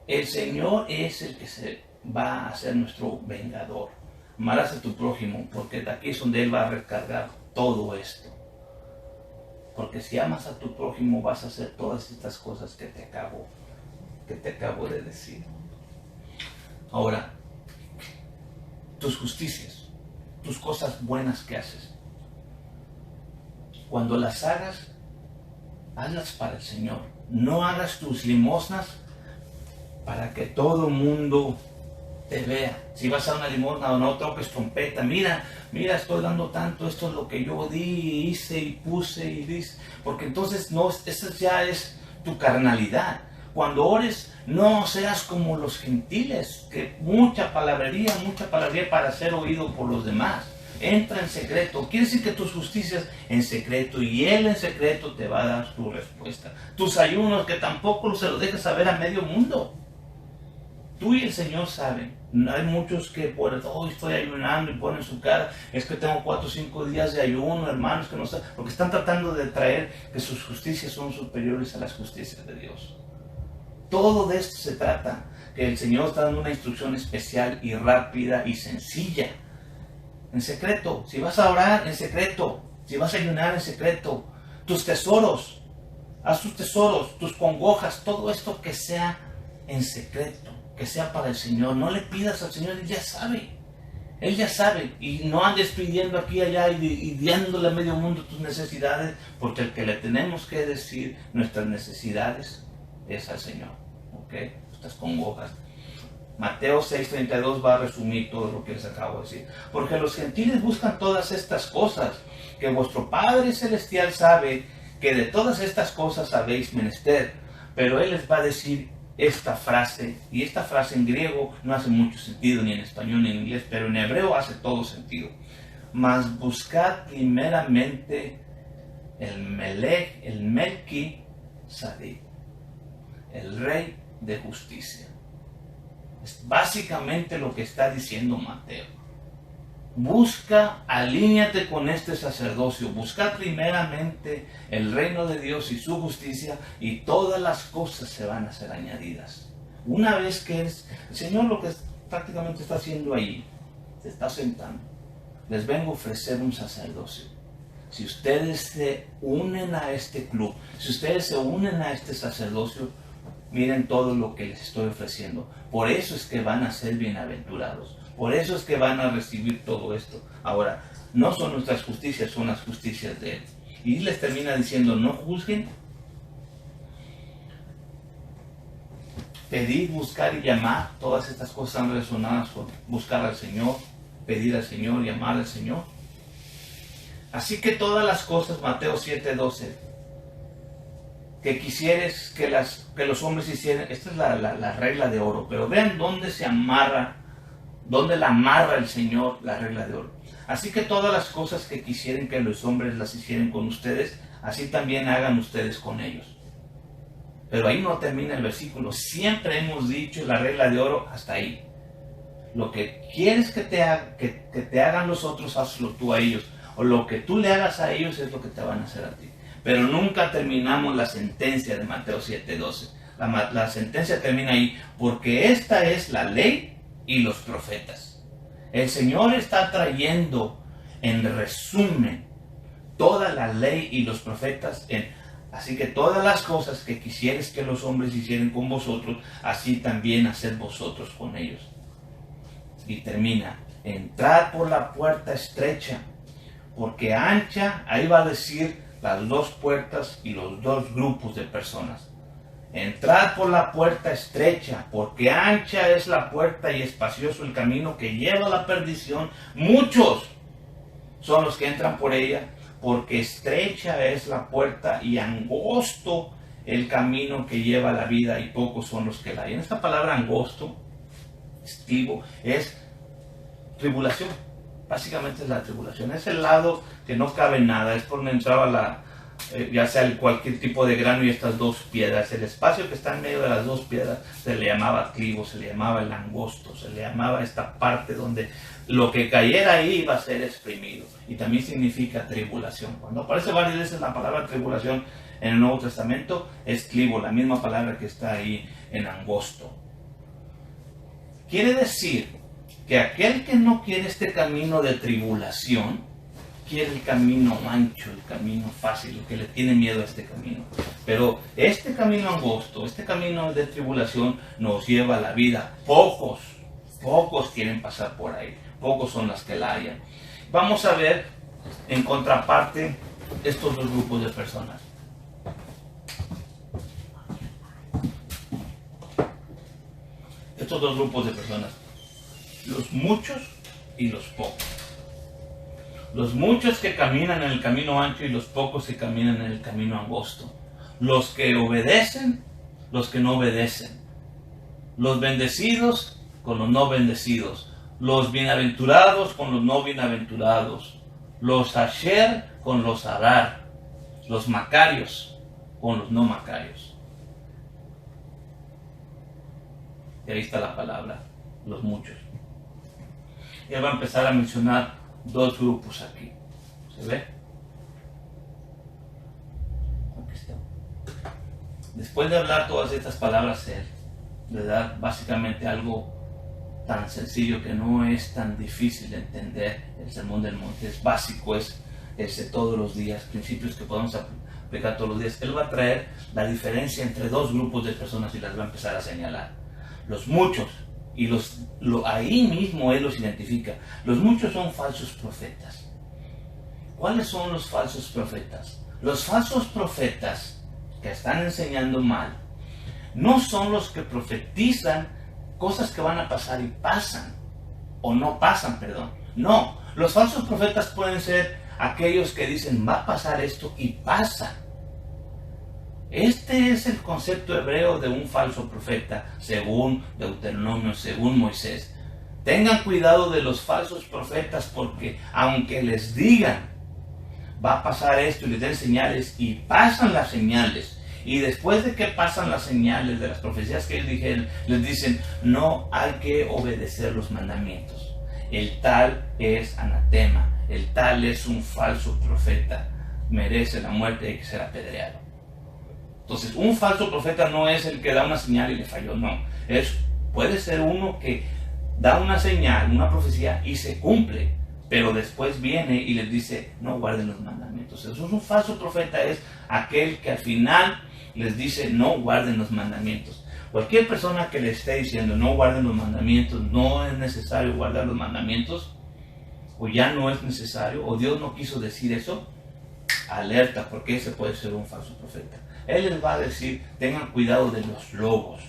El Señor es el que se va a ser nuestro vengador. Amarás a tu prójimo, porque de aquí es donde Él va a recargar todo esto. Porque si amas a tu prójimo vas a hacer todas estas cosas que te acabo de decir. Ahora, tus justicias, tus cosas buenas que haces, cuando las hagas, hazlas para el Señor. No hagas tus limosnas para que todo el mundo te vea. Si vas a una limosna o no toques trompeta, mira, estoy dando tanto, esto es lo que yo di, hice y puse y dice. Porque entonces no, esa ya es tu carnalidad. Cuando ores, no seas como los gentiles, que mucha palabrería para ser oído por los demás. Entra en secreto. Quiere decir que tus justicias en secreto, y Él en secreto te va a dar tu respuesta. Tus ayunos, que tampoco se los dejes saber a medio mundo. Tú y el Señor saben. Hay muchos que por estoy ayunando y ponen su cara, es que tengo 4 o 5 días de ayuno, hermanos, que no saben, porque están tratando de traer que sus justicias son superiores a las justicias de Dios. Todo de esto se trata, que el Señor está dando una instrucción especial y rápida y sencilla. En secreto, si vas a orar, en secreto, si vas a ayunar, en secreto, tus tesoros, haz tus tesoros, tus congojas, todo esto que sea en secreto, que sea para el Señor. No le pidas al Señor, Él ya sabe. Él ya sabe, y no andes pidiendo aquí y allá y diándole a medio mundo tus necesidades, porque el que le tenemos que decir nuestras necesidades es al Señor. ¿Ok? Estas congojas. Mateo 6:32 va a resumir todo lo que les acabo de decir. Porque los gentiles buscan todas estas cosas, que vuestro Padre Celestial sabe que de todas estas cosas habéis menester. Pero Él les va a decir esta frase, y esta frase en griego no hace mucho sentido, ni en español ni en inglés, pero en hebreo hace todo sentido. Mas buscad primeramente el Melech, el Melki Sadek, el Rey de Justicia. Es básicamente lo que está diciendo Mateo. Busca, alíñate con este sacerdocio, busca primeramente el reino de Dios y su justicia, y todas las cosas se van a ser añadidas. Una vez que el Señor lo que prácticamente está haciendo ahí, se está sentando, les vengo a ofrecer un sacerdocio. Si ustedes se unen a este club, si ustedes se unen a este sacerdocio, miren todo lo que les estoy ofreciendo. Por eso es que van a ser bienaventurados. Por eso es que van a recibir todo esto. Ahora, no son nuestras justicias, son las justicias de Él. Y les termina diciendo, no juzguen. Pedir, buscar y llamar. Todas estas cosas están relacionadas con buscar al Señor, pedir al Señor, llamar al Señor. Así que todas las cosas, Mateo 7:12, que quisieres que los hombres hicieran, esta es la regla de oro, pero vean dónde se amarra, dónde la amarra el Señor la regla de oro. Así que todas las cosas que quisieren que los hombres las hicieran con ustedes, así también hagan ustedes con ellos. Pero ahí no termina el versículo. Siempre hemos dicho la regla de oro hasta ahí. Lo que quieres que te hagan los otros, hazlo tú a ellos. O lo que tú le hagas a ellos es lo que te van a hacer a ti. Pero nunca terminamos la sentencia de Mateo 7:12. La sentencia termina ahí, porque esta es la ley y los profetas. El Señor está trayendo en resumen toda la ley y los profetas. Así que todas las cosas que quisieres que los hombres hicieran con vosotros, así también haced vosotros con ellos. Y termina, entrad por la puerta estrecha, porque ancha, ahí va a decir las dos puertas y los dos grupos de personas. Entrad por la puerta estrecha, porque ancha es la puerta y espacioso el camino que lleva a la perdición. Muchos son los que entran por ella, porque estrecha es la puerta y angosto el camino que lleva a la vida, y pocos son los que la hallan. Esta palabra angosto, estivo, es tribulación. Básicamente es la tribulación. Es el lado que no cabe nada. Es por donde entraba ya sea cualquier tipo de grano y estas dos piedras. El espacio que está en medio de las dos piedras se le llamaba clivo, se le llamaba el angosto, se le llamaba esta parte donde lo que cayera ahí iba a ser exprimido. Y también significa tribulación. Cuando aparece varias veces la palabra tribulación en el Nuevo Testamento, es clivo, la misma palabra que está ahí en angosto. Quiere decir que aquel que no quiere este camino de tribulación, quiere el camino ancho, el camino fácil, el que le tiene miedo a este camino. Pero este camino angosto, este camino de tribulación nos lleva a la vida. Pocos quieren pasar por ahí, pocos son las que la hallan. Vamos a ver en contraparte estos dos grupos de personas. Estos dos grupos de personas. Los muchos y los pocos. Los muchos que caminan en el camino ancho y los pocos que caminan en el camino angosto. Los que obedecen, los que no obedecen. Los bendecidos con los no bendecidos. Los bienaventurados con los no bienaventurados. Los asher con los arar. Los macarios con los no macarios. Y ahí está la palabra, los muchos. Y él va a empezar a mencionar dos grupos aquí. ¿Se ve? Aquí está. Después de hablar todas estas palabras, él le da básicamente algo tan sencillo que no es tan difícil de entender. El Sermón del Monte es básico, es de todos los días, principios que podemos pecar todos los días. Él va a traer la diferencia entre dos grupos de personas y las va a empezar a señalar. Los muchos, y ahí mismo Él los identifica. Los muchos son falsos profetas. ¿Cuáles son los falsos profetas? Los falsos profetas que están enseñando mal no son los que profetizan cosas que van a pasar y pasan, o no pasan, perdón. No, los falsos profetas pueden ser aquellos que dicen va a pasar esto y pasa. Este es el concepto hebreo de un falso profeta, según Deuteronomio, según Moisés. Tengan cuidado de los falsos profetas, porque aunque les digan va a pasar esto y les den señales y pasan las señales, y después de que pasan las señales de las profecías que ellos dijeron, les dicen no hay que obedecer los mandamientos. El tal es anatema, el tal es un falso profeta, merece la muerte y hay que ser apedreado. Entonces, un falso profeta no es el que da una señal y le falló, no. Puede ser uno que da una señal, una profecía y se cumple, pero después viene y les dice, no guarden los mandamientos. Eso es un falso profeta, es aquel que al final les dice, no guarden los mandamientos. Cualquier persona que le esté diciendo, no guarden los mandamientos, no es necesario guardar los mandamientos, o ya no es necesario, o Dios no quiso decir eso, alerta, porque ese puede ser un falso profeta. Él les va a decir, tengan cuidado de los lobos,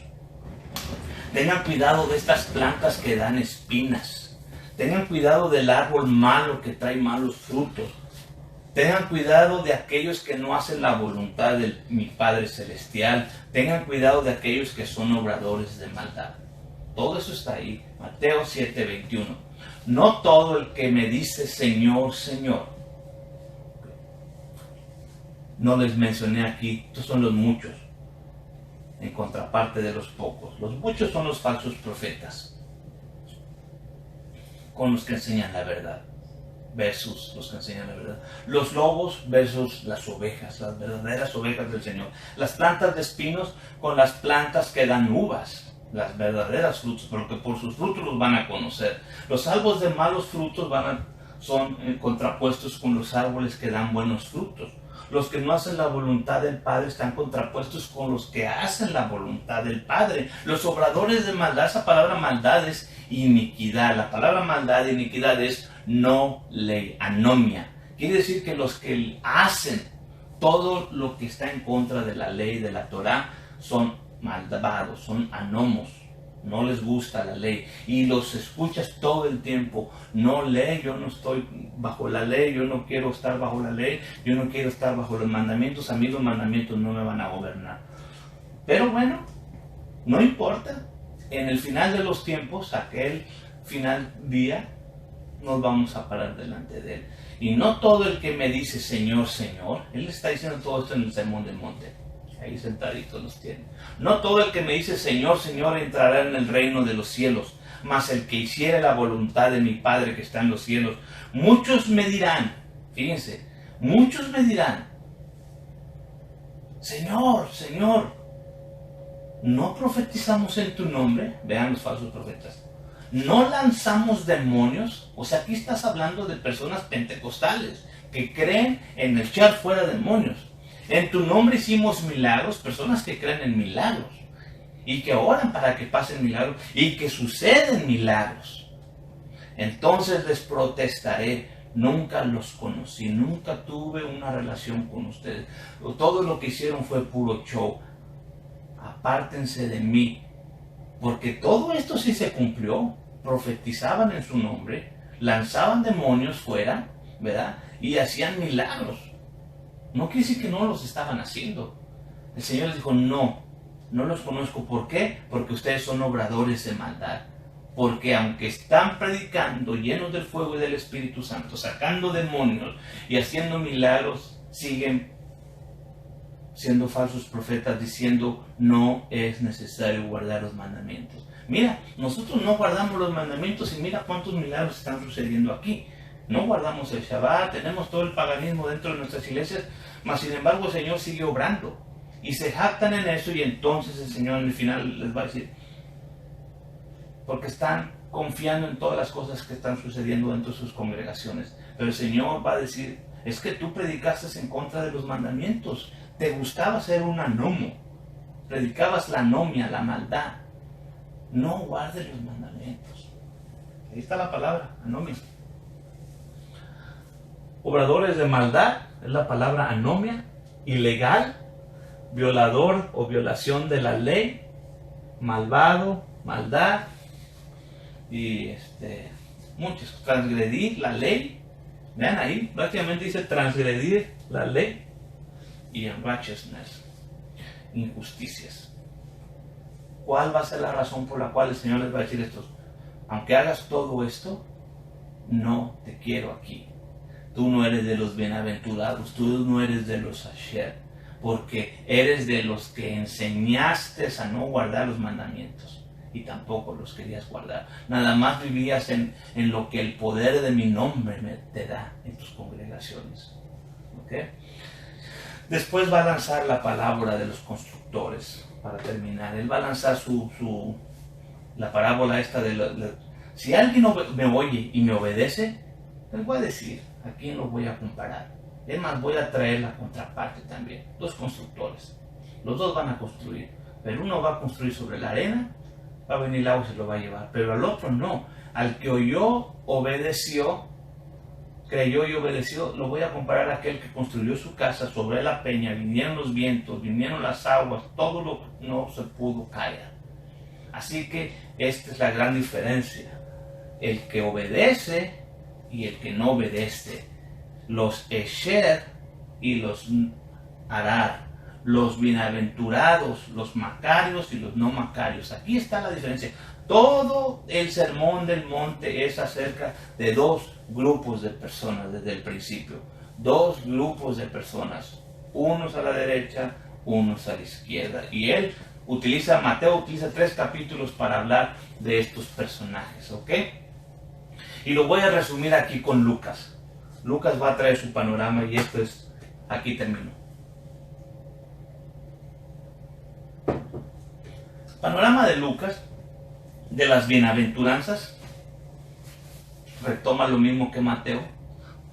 tengan cuidado de estas plantas que dan espinas, tengan cuidado del árbol malo que trae malos frutos, tengan cuidado de aquellos que no hacen la voluntad de mi Padre Celestial, tengan cuidado de aquellos que son obradores de maldad. Todo eso está ahí, Mateo 7:21. No todo el que me dice Señor, Señor. No les mencioné aquí, estos son los muchos, en contraparte de los pocos. Los muchos son los falsos profetas, con los que enseñan la verdad, versus los que enseñan la verdad. Los lobos versus las ovejas, las verdaderas ovejas del Señor. Las plantas de espinos con las plantas que dan uvas, las verdaderas frutos, porque por sus frutos los van a conocer. Los árboles de malos frutos son contrapuestos con los árboles que dan buenos frutos. Los que no hacen la voluntad del Padre están contrapuestos con los que hacen la voluntad del Padre. Los obradores de maldad, esa palabra maldad es iniquidad. La palabra maldad e iniquidad es no ley, anomia. Quiere decir que los que hacen todo lo que está en contra de la ley de la Torah son malvados, son anomos. No les gusta la ley y los escuchas todo el tiempo. No ley, yo no estoy bajo la ley, yo no quiero estar bajo la ley, yo no quiero estar bajo los mandamientos, a mí los mandamientos no me van a gobernar. Pero bueno, no importa, en el final de los tiempos, aquel final día, nos vamos a parar delante de Él. Y no todo el que me dice Señor, Señor, Él está diciendo todo esto en el Sermón del Monte. Ahí sentaditos los tiene. No todo el que me dice Señor, Señor entrará en el reino de los cielos, mas el que hiciere la voluntad de mi Padre que está en los cielos. Muchos me dirán, fíjense, muchos me dirán, Señor, Señor, ¿no profetizamos en tu nombre? Vean los falsos profetas. ¿No lanzamos demonios? O sea, aquí estás hablando de personas pentecostales que creen en echar fuera demonios. En tu nombre hicimos milagros, personas que creen en milagros y que oran para que pasen milagros y que suceden milagros. Entonces les protestaré, nunca los conocí, nunca tuve una relación con ustedes. Todo lo que hicieron fue puro show. Apártense de mí, porque todo esto sí se cumplió. Profetizaban en su nombre, lanzaban demonios fuera, ¿verdad? Y hacían milagros. No quiere decir que no los estaban haciendo. El Señor les dijo, no los conozco. ¿Por qué? Porque ustedes son obradores de maldad. Porque aunque están predicando, llenos del fuego y del Espíritu Santo, sacando demonios y haciendo milagros, siguen siendo falsos profetas, diciendo, no es necesario guardar los mandamientos. Mira, nosotros no guardamos los mandamientos y mira cuántos milagros están sucediendo aquí. No guardamos el Shabbat, tenemos todo el paganismo dentro de nuestras iglesias, mas sin embargo el Señor sigue obrando. Y se jactan en eso y entonces el Señor en el final les va a decir, porque están confiando en todas las cosas que están sucediendo dentro de sus congregaciones. Pero el Señor va a decir, Es que tú predicaste en contra de los mandamientos. Te gustaba ser un anomo. Predicabas la anomia, la maldad. No guardes los mandamientos. Ahí está la palabra, anomia. Obradores de maldad, es la palabra anomia. Ilegal, violador o violación de la ley, malvado, maldad. Y muchos, transgredir la ley. Vean ahí, prácticamente dice transgredir la ley. Y unrighteousness, injusticias. ¿Cuál va a ser la razón por la cual el Señor les va a decir esto? Aunque hagas todo esto, no te quiero aquí. Tú no eres de los bienaventurados, tú no eres de los asher, porque eres de los que enseñaste a no guardar los mandamientos y tampoco los querías guardar. Nada más vivías en lo que el poder de mi nombre te da en tus congregaciones. ¿Okay? Después va a lanzar la palabra de los constructores para terminar. Él va a lanzar la parábola esta si alguien me oye y me obedece, les voy a decir a quién lo voy a comparar. Es más, voy a traer la contraparte también. Dos constructores. Los dos van a construir. Pero uno va a construir sobre la arena, va a venir el agua y se lo va a llevar. Pero al otro no. Al que oyó, obedeció, creyó y obedeció, lo voy a comparar a aquel que construyó su casa sobre la peña. Vinieron los vientos, vinieron las aguas, todo lo que no se pudo caer. Así que esta es la gran diferencia. El que obedece y el que no obedece. Los esher y los arar. Los bienaventurados, los macarios y los no macarios. Aquí está la diferencia. Todo el sermón del monte es acerca de dos grupos de personas desde el principio. Dos grupos de personas. Unos a la derecha, unos a la izquierda. Y Mateo utiliza 3 capítulos para hablar de estos personajes. ¿Ok? Y lo voy a resumir aquí con Lucas. Lucas va a traer su panorama y aquí termino. Panorama de Lucas, de las bienaventuranzas, retoma lo mismo que Mateo,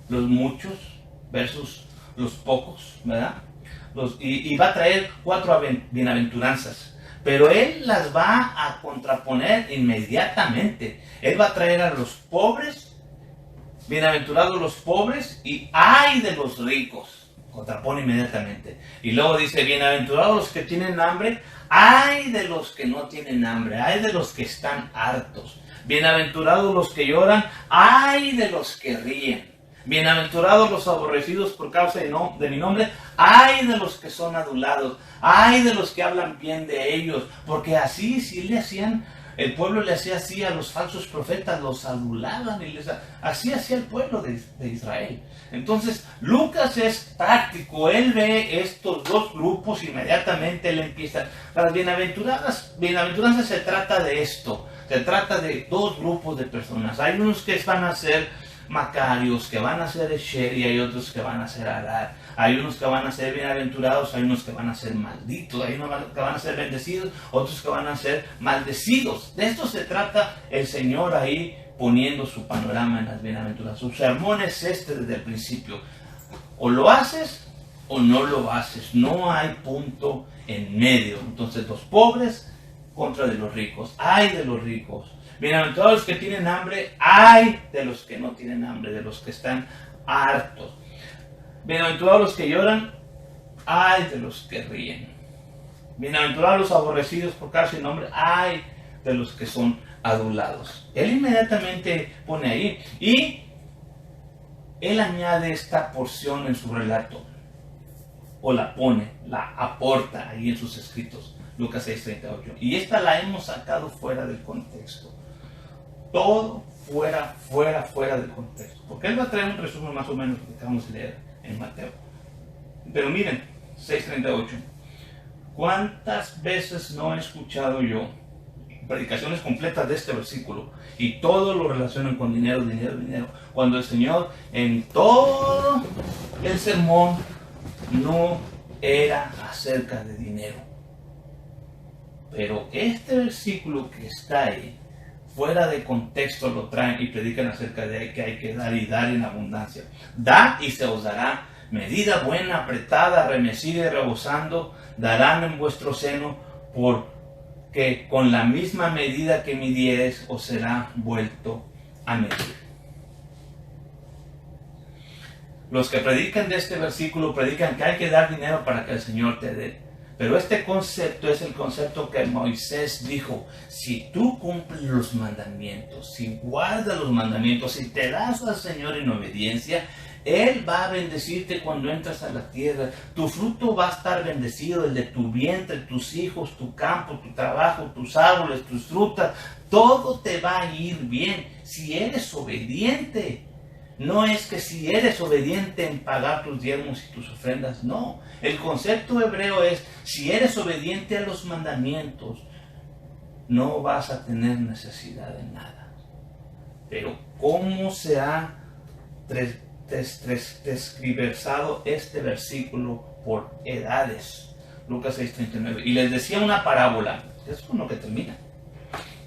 los muchos versus los pocos, ¿verdad? Y va a traer 4 bienaventuranzas, pero él las va a contraponer inmediatamente. Él va a traer a los pobres, bienaventurados los pobres, y ay de los ricos, contrapone inmediatamente. Y luego dice, bienaventurados los que tienen hambre, ay de los que no tienen hambre, ay de los que están hartos. Bienaventurados los que lloran, ay de los que ríen. Bienaventurados los aborrecidos por causa de mi nombre, ay de los que son adulados, ay de los que hablan bien de ellos, porque así el pueblo le hacía así a los falsos profetas, los adulaban y así hacía el pueblo de Israel. Entonces Lucas es práctico, él ve estos dos grupos, inmediatamente él empieza. Las bienaventuranzas se trata de esto, se trata de dos grupos de personas. Hay unos que van a ser macarios, que van a ser esher, y hay otros que van a ser arar. Hay unos que van a ser bienaventurados, hay unos que van a ser malditos, hay unos que van a ser bendecidos, otros que van a ser maldecidos. De esto se trata el Señor ahí poniendo su panorama en las bienaventuranzas. Su sermón es desde el principio. O lo haces o no lo haces. No hay punto en medio. Entonces los pobres contra de los ricos. Ay de los ricos. Bienaventurados los que tienen hambre, ay de los que no tienen hambre, de los que están hartos. Bienaventurados los que lloran, ay de los que ríen. Bienaventurados los aborrecidos por causa de nombre, ay de los que son adulados. Él inmediatamente pone ahí y él añade esta porción en su relato, o la pone, la aporta ahí en sus escritos. Lucas 6:38. Y esta la hemos sacado fuera del contexto. Todo fuera del contexto. Porque él va a traer un resumen más o menos que acabamos de leer en Mateo. Pero miren, 6:38. ¿Cuántas veces no he escuchado yo predicaciones completas de este versículo? Y todo lo relacionan con dinero, cuando el Señor en todo el sermón no era acerca de dinero. Pero este versículo que está ahí fuera de contexto lo traen y predican acerca de que hay que dar y dar en abundancia. Da y se os dará. Medida buena, apretada, remecida y rebosando, darán en vuestro seno, porque con la misma medida que midieres os será vuelto a medir. Los que predican de este versículo predican que hay que dar dinero para que el Señor te dé. Pero este concepto es el concepto que Moisés dijo: si tú cumples los mandamientos, si guardas los mandamientos, si te das al Señor en obediencia, Él va a bendecirte cuando entras a la tierra. Tu fruto va a estar bendecido, el de tu vientre, tus hijos, tu campo, tu trabajo, tus árboles, tus frutas. Todo te va a ir bien si eres obediente. No es que si eres obediente en pagar tus diezmos y tus ofrendas, no. El concepto hebreo es: si eres obediente a los mandamientos, no vas a tener necesidad de nada. Pero ¿cómo se ha descriversado este versículo por edades? Lucas 6:39. Y les decía una parábola. Es con lo que termina.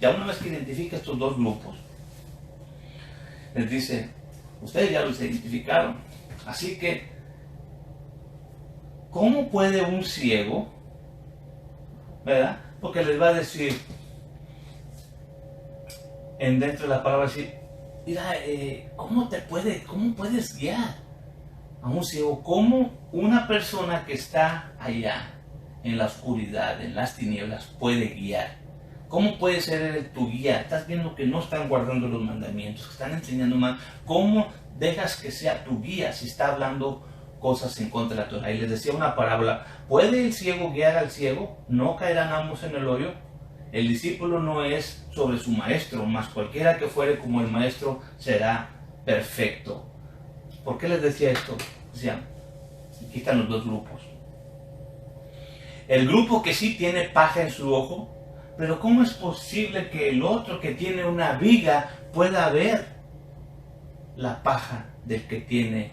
Ya una vez que identifica estos dos grupos, les dice: ustedes ya los identificaron. Así que, ¿cómo puede un ciego, verdad? Porque les va a decir, dentro de la palabra, decir: mira, ¿cómo puedes guiar a un ciego? ¿Cómo una persona que está allá en la oscuridad, en las tinieblas, puede guiar? ¿Cómo puede ser él tu guía? Estás viendo que no están guardando los mandamientos, que están enseñando mal. ¿Cómo dejas que sea tu guía si está hablando cosas en contra de la Torah? Y les decía una parábola: ¿puede el ciego guiar al ciego? ¿No caerán ambos en el hoyo? El discípulo no es sobre su maestro, mas cualquiera que fuere como el maestro será perfecto. ¿Por qué les decía esto? Decían, aquí están los dos grupos. El grupo que sí tiene paja en su ojo, pero ¿cómo es posible que el otro que tiene una viga pueda ver la paja del que tiene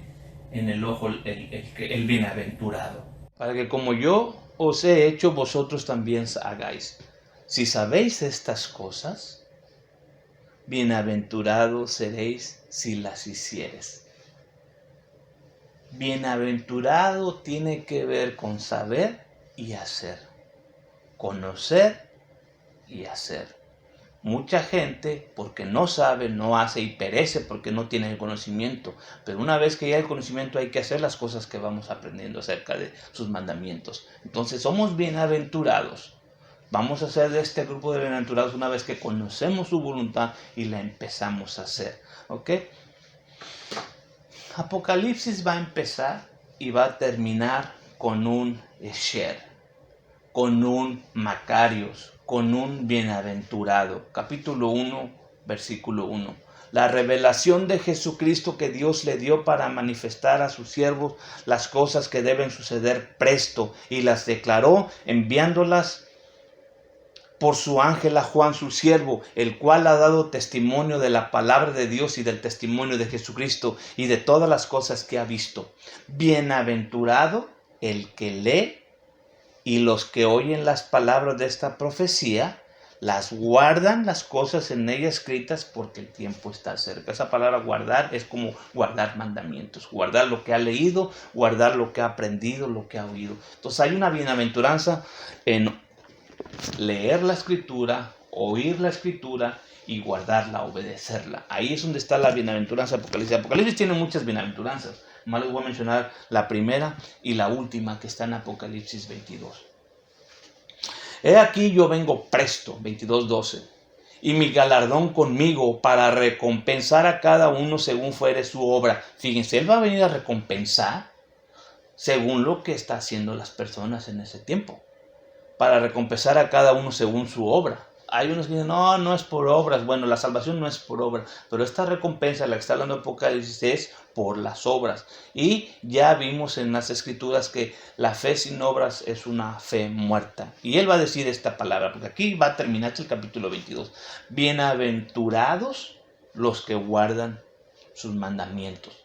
en el ojo el bienaventurado? Para que como yo os he hecho, vosotros también hagáis. Si sabéis estas cosas, bienaventurados seréis si las hicieres. Bienaventurado tiene que ver con saber y hacer, conocer y hacer. Mucha gente, porque no sabe, no hace y perece porque no tiene el conocimiento. Pero una vez que ya hay el conocimiento, hay que hacer las cosas que vamos aprendiendo acerca de sus mandamientos. Entonces somos bienaventurados. Vamos a hacer de este grupo de bienaventurados una vez que conocemos su voluntad y la empezamos a hacer. ¿Ok? Apocalipsis va a empezar y va a terminar con un Esher, con un Macarios, con un bienaventurado. Capítulo 1, versículo 1. La revelación de Jesucristo que Dios le dio para manifestar a sus siervos las cosas que deben suceder presto, y las declaró enviándolas por su ángel a Juan su siervo, el cual ha dado testimonio de la palabra de Dios y del testimonio de Jesucristo y de todas las cosas que ha visto. Bienaventurado el que lee y los que oyen las palabras de esta profecía, las guardan las cosas en ella escritas, porque el tiempo está cerca. Esa palabra guardar es como guardar mandamientos, guardar lo que ha leído, guardar lo que ha aprendido, lo que ha oído. Entonces hay una bienaventuranza en leer la escritura, oír la escritura y guardarla, obedecerla. Ahí es donde está la bienaventuranza de Apocalipsis. Apocalipsis tiene muchas bienaventuranzas. Más les voy a mencionar la primera y la última que está en Apocalipsis 22. He aquí yo vengo presto, 22:12, y mi galardón conmigo para recompensar a cada uno según fuere su obra. Fíjense, Él va a venir a recompensar según lo que está haciendo las personas en ese tiempo, para recompensar a cada uno según su obra. Hay unos que dicen, no es por obras. Bueno, la salvación no es por obras, pero esta recompensa, la que está hablando Apocalipsis, es por las obras. Y ya vimos en las escrituras que la fe sin obras es una fe muerta. Y Él va a decir esta palabra, porque aquí va a terminar el capítulo 22. Bienaventurados los que guardan sus mandamientos,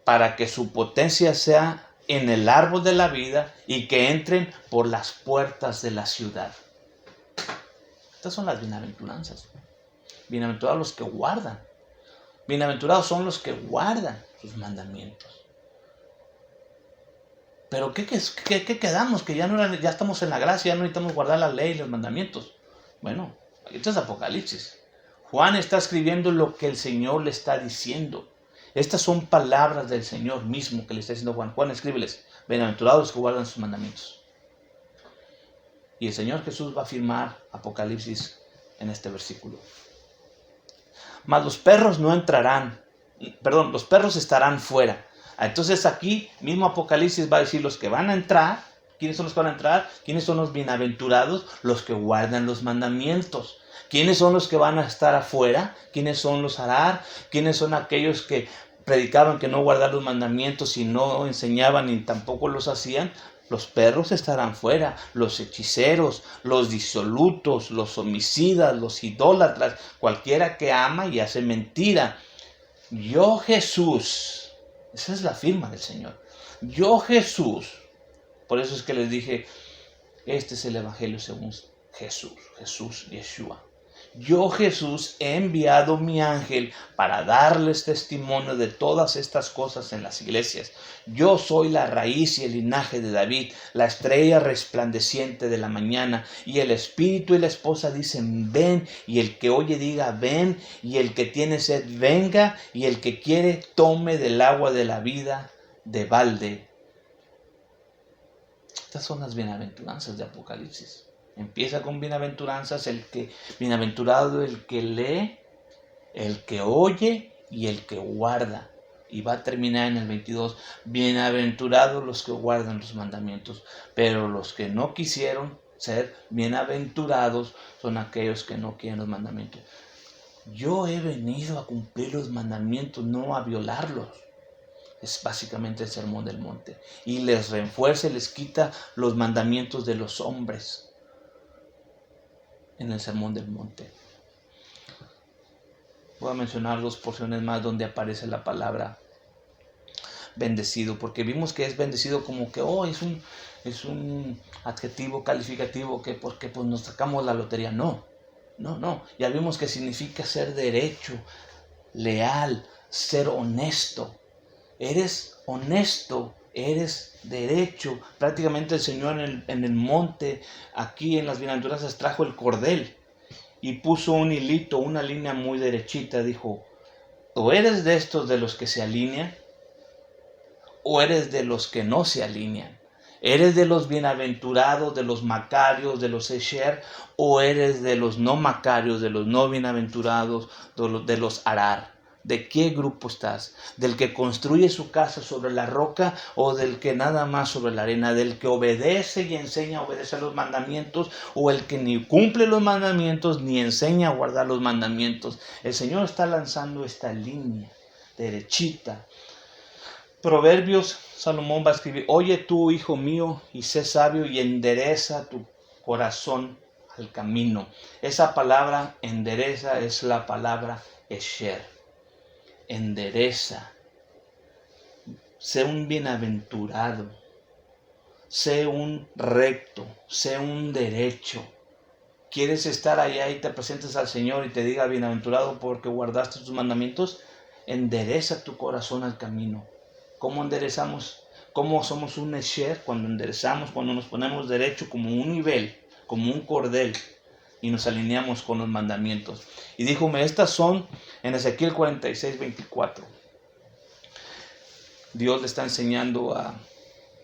para que su potencia sea en el árbol de la vida y que entren por las puertas de la ciudad. Estas son las bienaventuranzas. Bienaventurados los que guardan. Bienaventurados son los que guardan sus mandamientos. Pero ¿qué quedamos? Que ya estamos en la gracia, ya no necesitamos guardar la ley y los mandamientos. Bueno, esto es Apocalipsis. Juan está escribiendo lo que el Señor le está diciendo. Estas son palabras del Señor mismo que le está diciendo Juan. Juan, escríbeles, bienaventurados los que guardan sus mandamientos. Y el Señor Jesús va a afirmar Apocalipsis en este versículo. Mas los perros no entrarán, los perros estarán fuera. Entonces aquí mismo Apocalipsis va a decir los que van a entrar. ¿Quiénes son los que van a entrar? ¿Quiénes son los bienaventurados? Los que guardan los mandamientos. ¿Quiénes son los que van a estar afuera? ¿Quiénes son los arar? ¿Quiénes son aquellos que predicaban que no guardar los mandamientos y no enseñaban ni tampoco los hacían? Los perros estarán fuera, los hechiceros, los disolutos, los homicidas, los idólatras, cualquiera que ama y hace mentira. Yo Jesús, esa es la firma del Señor. Yo Jesús, por eso es que les dije, este es el Evangelio según Jesús, Yeshua. Yo Jesús he enviado mi ángel para darles testimonio de todas estas cosas en las iglesias. Yo soy la raíz y el linaje de David, la estrella resplandeciente de la mañana. Y el espíritu y la esposa dicen ven, y el que oye diga ven, y el que tiene sed venga, y el que quiere tome del agua de la vida de balde. Estas son las bienaventuranzas de Apocalipsis. Empieza con bienaventuranzas, bienaventurado el que lee, el que oye y el que guarda. Y va a terminar en el 22, bienaventurados los que guardan los mandamientos. Pero los que no quisieron ser bienaventurados son aquellos que no quieren los mandamientos. Yo he venido a cumplir los mandamientos, no a violarlos. Es básicamente el sermón del monte. Y les refuerza y les quita los mandamientos de los hombres. En el sermón del monte. Voy a mencionar 2 porciones más donde aparece la palabra bendecido, porque vimos que es bendecido como que es un adjetivo calificativo que porque pues nos sacamos la lotería. No, ya vimos que significa ser derecho, leal, ser honesto. Eres honesto, eres derecho. Prácticamente el Señor en el monte, aquí en las bienaventuranzas, trajo el cordel y puso un hilito, una línea muy derechita. Dijo, o eres de estos de los que se alinean, o eres de los que no se alinean. ¿Eres de los bienaventurados, de los macarios, de los esher, o eres de los no macarios, de los no bienaventurados, de los arar? ¿De qué grupo estás? ¿Del que construye su casa sobre la roca o del que nada más sobre la arena? ¿Del que obedece y enseña a obedecer los mandamientos o el que ni cumple los mandamientos ni enseña a guardar los mandamientos? El Señor está lanzando esta línea derechita. Proverbios, Salomón va a escribir, oye tú, hijo mío, y sé sabio y endereza tu corazón al camino. Esa palabra endereza es la palabra esher. Endereza, sé un bienaventurado, sé un recto, sé un derecho. ¿Quieres estar allá y te presentes al Señor y te diga bienaventurado porque guardaste tus mandamientos? Endereza tu corazón al camino. ¿Cómo enderezamos? ¿Cómo somos un esher? Cuando enderezamos, cuando nos ponemos derecho como un nivel, como un cordel, y nos alineamos con los mandamientos. Y díjome, estas son en Ezequiel 46, 24. Dios le está enseñando a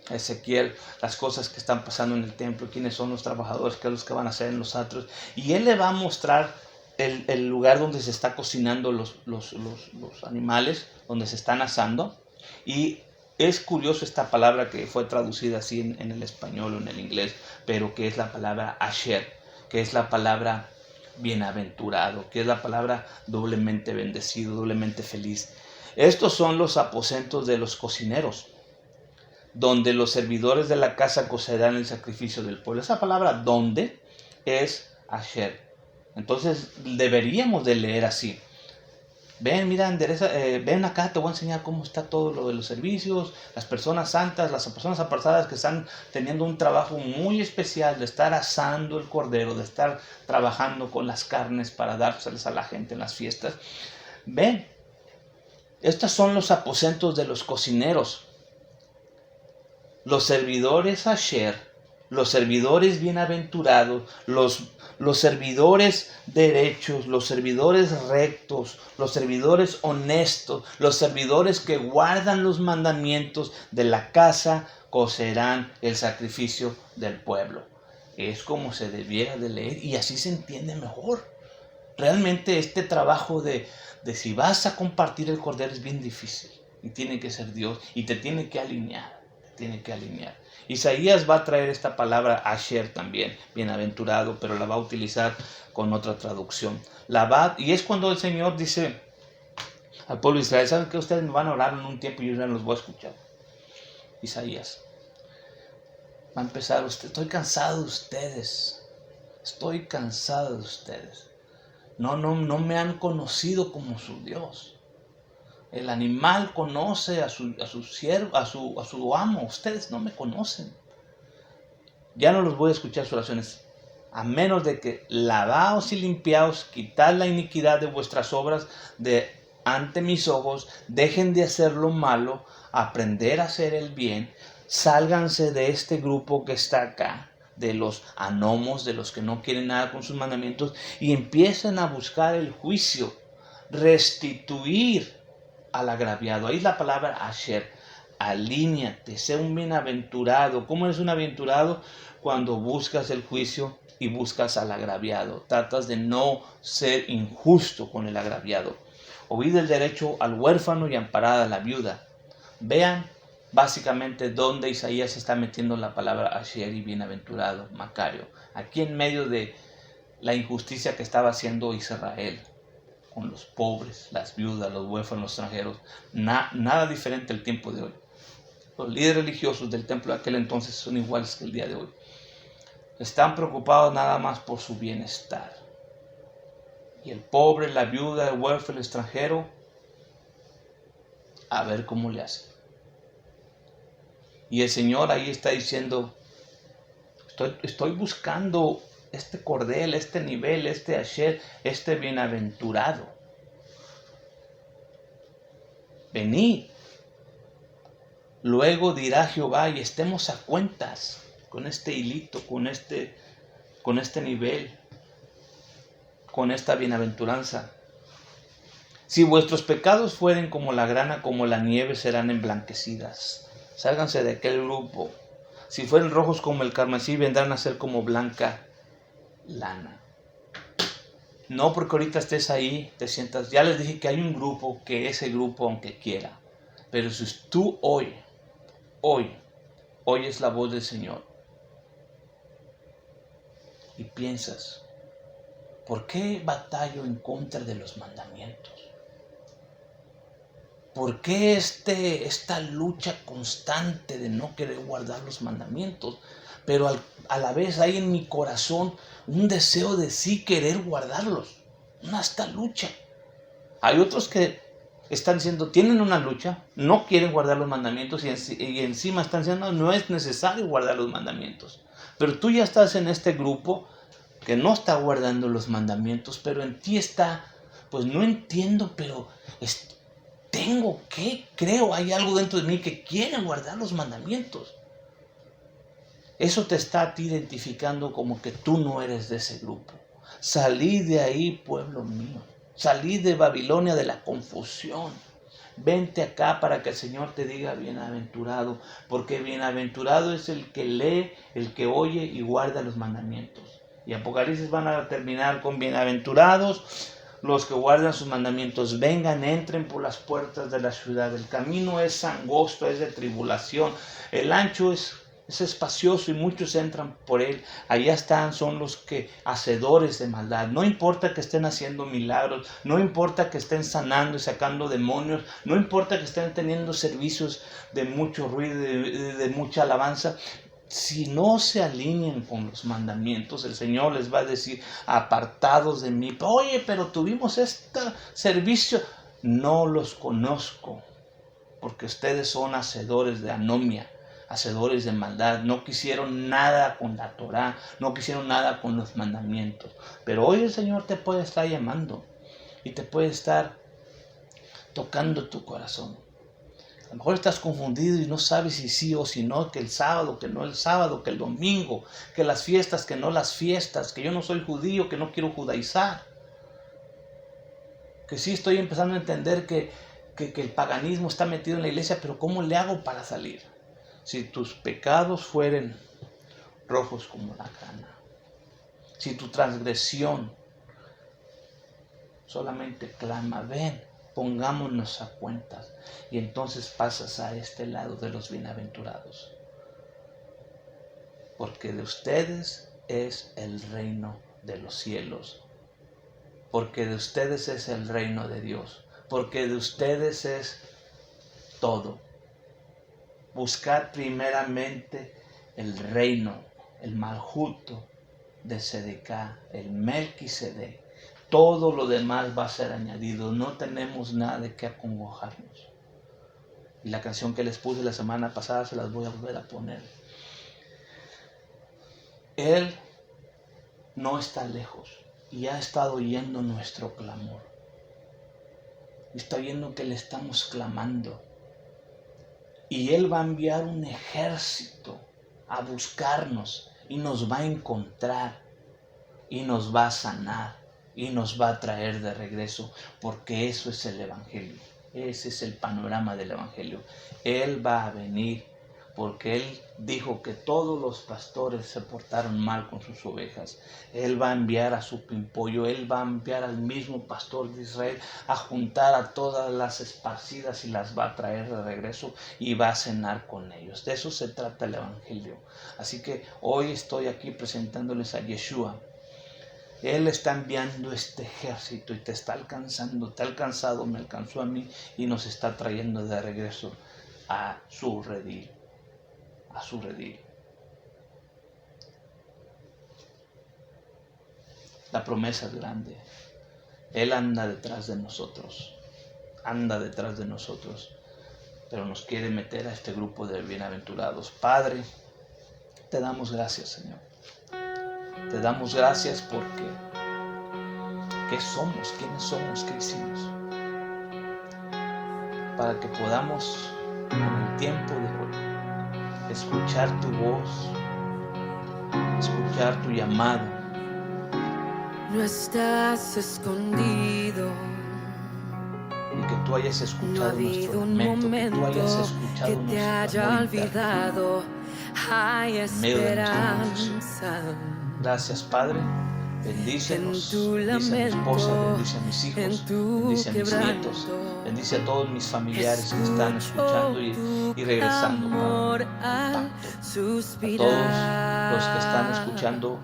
Ezequiel las cosas que están pasando en el templo, quiénes son los trabajadores, qué es lo que van a hacer en los atrios. Y él le va a mostrar el lugar donde se está cocinando los animales, donde se están asando. Y es curioso esta palabra que fue traducida así en el español o en el inglés, pero que es la palabra asher, que es la palabra bienaventurado, que es la palabra doblemente bendecido, doblemente feliz. Estos son los aposentos de los cocineros, donde los servidores de la casa cocerán el sacrificio del pueblo. Esa palabra donde es asher. Entonces deberíamos de leer así. ven, mira, endereza, ven acá, te voy a enseñar cómo está todo lo de los servicios, las personas santas, las personas apartadas que están teniendo un trabajo muy especial de estar asando el cordero, de estar trabajando con las carnes para dárselas a la gente en las fiestas. Ven, estos son los aposentos de los cocineros, los servidores Asher, los servidores bienaventurados, los servidores derechos, los servidores rectos, los servidores honestos, los servidores que guardan los mandamientos de la casa, cocerán el sacrificio del pueblo. Es como se debiera de leer y así se entiende mejor. Realmente este trabajo de si vas a compartir el cordero es bien difícil y tiene que ser Dios y te tiene que alinear, Isaías va a traer esta palabra Asher también, bienaventurado, pero la va a utilizar con otra traducción. Y es cuando el Señor dice al pueblo de Israel, ¿saben que ustedes me van a orar en un tiempo y yo ya no los voy a escuchar? Isaías va a empezar, estoy cansado de ustedes, no me han conocido como su Dios. El animal conoce a su siervo, a su amo. Ustedes no me conocen. Ya no los voy a escuchar sus oraciones. A menos de que lavaos y limpiaos, quitad la iniquidad de vuestras obras de ante mis ojos, dejen de hacer lo malo, aprender a hacer el bien, sálganse de este grupo que está acá, de los anomos, de los que no quieren nada con sus mandamientos, y empiecen a buscar el juicio, restituir al agraviado. Ahí es la palabra Asher. Alíñate, sé un bienaventurado. ¿Cómo eres un bienaventurado? Cuando buscas el juicio y buscas al agraviado. Tratas de no ser injusto con el agraviado. Oíd el derecho al huérfano y amparad a la viuda. Vean básicamente dónde Isaías está metiendo la palabra Asher y bienaventurado, Macario. Aquí en medio de la injusticia que estaba haciendo Israel con los pobres, las viudas, los huérfanos, los extranjeros. Nada diferente al tiempo de hoy. Los líderes religiosos del templo de aquel entonces son iguales que el día de hoy. Están preocupados nada más por su bienestar. Y el pobre, la viuda, el huérfano, el extranjero, a ver cómo le hace. Y el Señor ahí está diciendo, estoy buscando este cordel, este nivel, este Asher, este bienaventurado. Venid. Luego dirá Jehová, y estemos a cuentas con este hilito, con este nivel, con esta bienaventuranza. Si vuestros pecados fueren como la grana, como la nieve, serán emblanquecidas. Sálganse de aquel grupo. Si fueren rojos como el carmesí, vendrán a ser como blanca lana. No porque ahorita estés ahí, te sientas. Ya les dije que hay un grupo, que ese grupo aunque quiera. Pero si tú hoy oyes la voz del Señor y piensas, ¿por qué batallo en contra de los mandamientos? ¿Por qué esta lucha constante de no querer guardar los mandamientos? Pero a la vez hay en mi corazón un deseo de sí querer guardarlos. Esta lucha. Hay otros que están diciendo, tienen una lucha, no quieren guardar los mandamientos y encima están diciendo, no es necesario guardar los mandamientos. Pero tú ya estás en este grupo que no está guardando los mandamientos, pero en ti está, pues no entiendo, pero creo, hay algo dentro de mí que quiere guardar los mandamientos. Eso te está a ti identificando como que tú no eres de ese grupo. Salí de ahí, pueblo mío. Salí de Babilonia, de la confusión. Vente acá para que el Señor te diga bienaventurado, porque bienaventurado es el que lee, el que oye y guarda los mandamientos. Y Apocalipsis van a terminar con bienaventurados los que guardan sus mandamientos. Vengan, entren por las puertas de la ciudad. El camino es angosto, es de tribulación. El ancho es espacioso y muchos entran por él. Allá son los que hacedores de maldad. No importa que estén haciendo milagros, no importa que estén sanando y sacando demonios, no importa que estén teniendo servicios de mucho ruido, de mucha alabanza. Si no se alinean con los mandamientos, el Señor les va a decir, apartados de mí. Oye, pero tuvimos este servicio. no los conozco, porque ustedes son hacedores de anomia, hacedores de maldad. No quisieron nada con la Torá, no quisieron nada con los mandamientos. Pero hoy el Señor te puede estar llamando y te puede estar tocando tu corazón. A lo mejor estás confundido y no sabes si sí o si no, que el sábado, que no el sábado, que el domingo, que las fiestas, que no las fiestas, que yo no soy judío, que no quiero judaizar. Que sí estoy empezando a entender que el paganismo está metido en la iglesia, pero ¿cómo le hago para salir? Si tus pecados fueren rojos como la grana, si tu transgresión solamente clama, ven, pongámonos a cuentas, y entonces pasas a este lado de los bienaventurados. Porque de ustedes es el reino de los cielos, porque de ustedes es el reino de Dios, porque de ustedes es todo. Buscar primeramente el reino, el maljuto de Sedecá, el Melquisedec. Todo lo demás va a ser añadido. No tenemos nada de qué acongojarnos. Y la canción que les puse la semana pasada se las voy a volver a poner. Él no está lejos y ha estado oyendo nuestro clamor. Está oyendo que le estamos clamando. Y Él va a enviar un ejército a buscarnos y nos va a encontrar y nos va a sanar y nos va a traer de regreso, porque eso es el Evangelio. Ese es el panorama del Evangelio. Él va a venir porque Él dijo que todos los pastores se portaron mal con sus ovejas. Él va a enviar a su pimpollo, Él va a enviar al mismo pastor de Israel a juntar a todas las esparcidas y las va a traer de regreso y va a cenar con ellos. De eso se trata el Evangelio. Así que hoy estoy aquí presentándoles a Yeshua. Él está enviando este ejército y te está alcanzando, te ha alcanzado, me alcanzó a mí y nos está trayendo de regreso a su redil. A su redil. La promesa es grande. Él anda detrás de nosotros, pero nos quiere meter a este grupo de bienaventurados. Padre, te damos gracias, Señor. Te damos gracias porque ¿qué somos? ¿Quiénes somos? ¿Qué hicimos? Para que podamos en el tiempo de hoy escuchar tu voz, escuchar tu llamado. No estás escondido. Y que tú hayas No ha escuchado habido nuestro un lamento, que tú hayas momento escuchado que te nuestro haya clamor interno. olvidado. Hay En medio de nuestra esperanza. Gracias, Padre. Bendícenos. En tu Bendice a mi esposa, lamento, bendice a mis hijos, en tu bendice a mis nietos, quebranto. bendice a todos mis familiares que están escuchando y regresando para al el pacto. A suspirar. todos los que están escuchando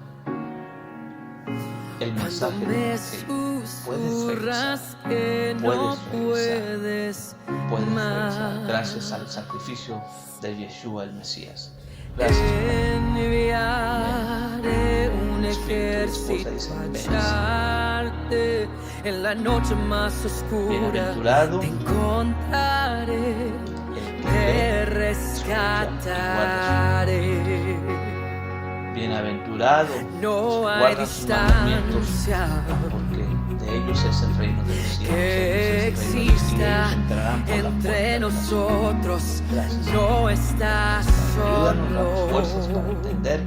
el mensaje Cuando del me Evangelio. Puedes regresar. susurras que no puedes Puedes regresar. más. Gracias al sacrificio de Yeshua el Mesías. Gracias, Padre. Enviaré un Espíritu, ejército esposa, a dice, echarte en la noche más oscura. Bienaventurado Te encontraré, el que te ve, rescataré. Bienaventurado No hay guarda sus mandamientos, distancia porque de ellos es el reino de los cielos. que Ellos es el reino de los cielos, y exista ellos entrarán por la puerta entre de la nosotros. Gracias. No estás Ayúdanos, danos fuerzas para solo. entender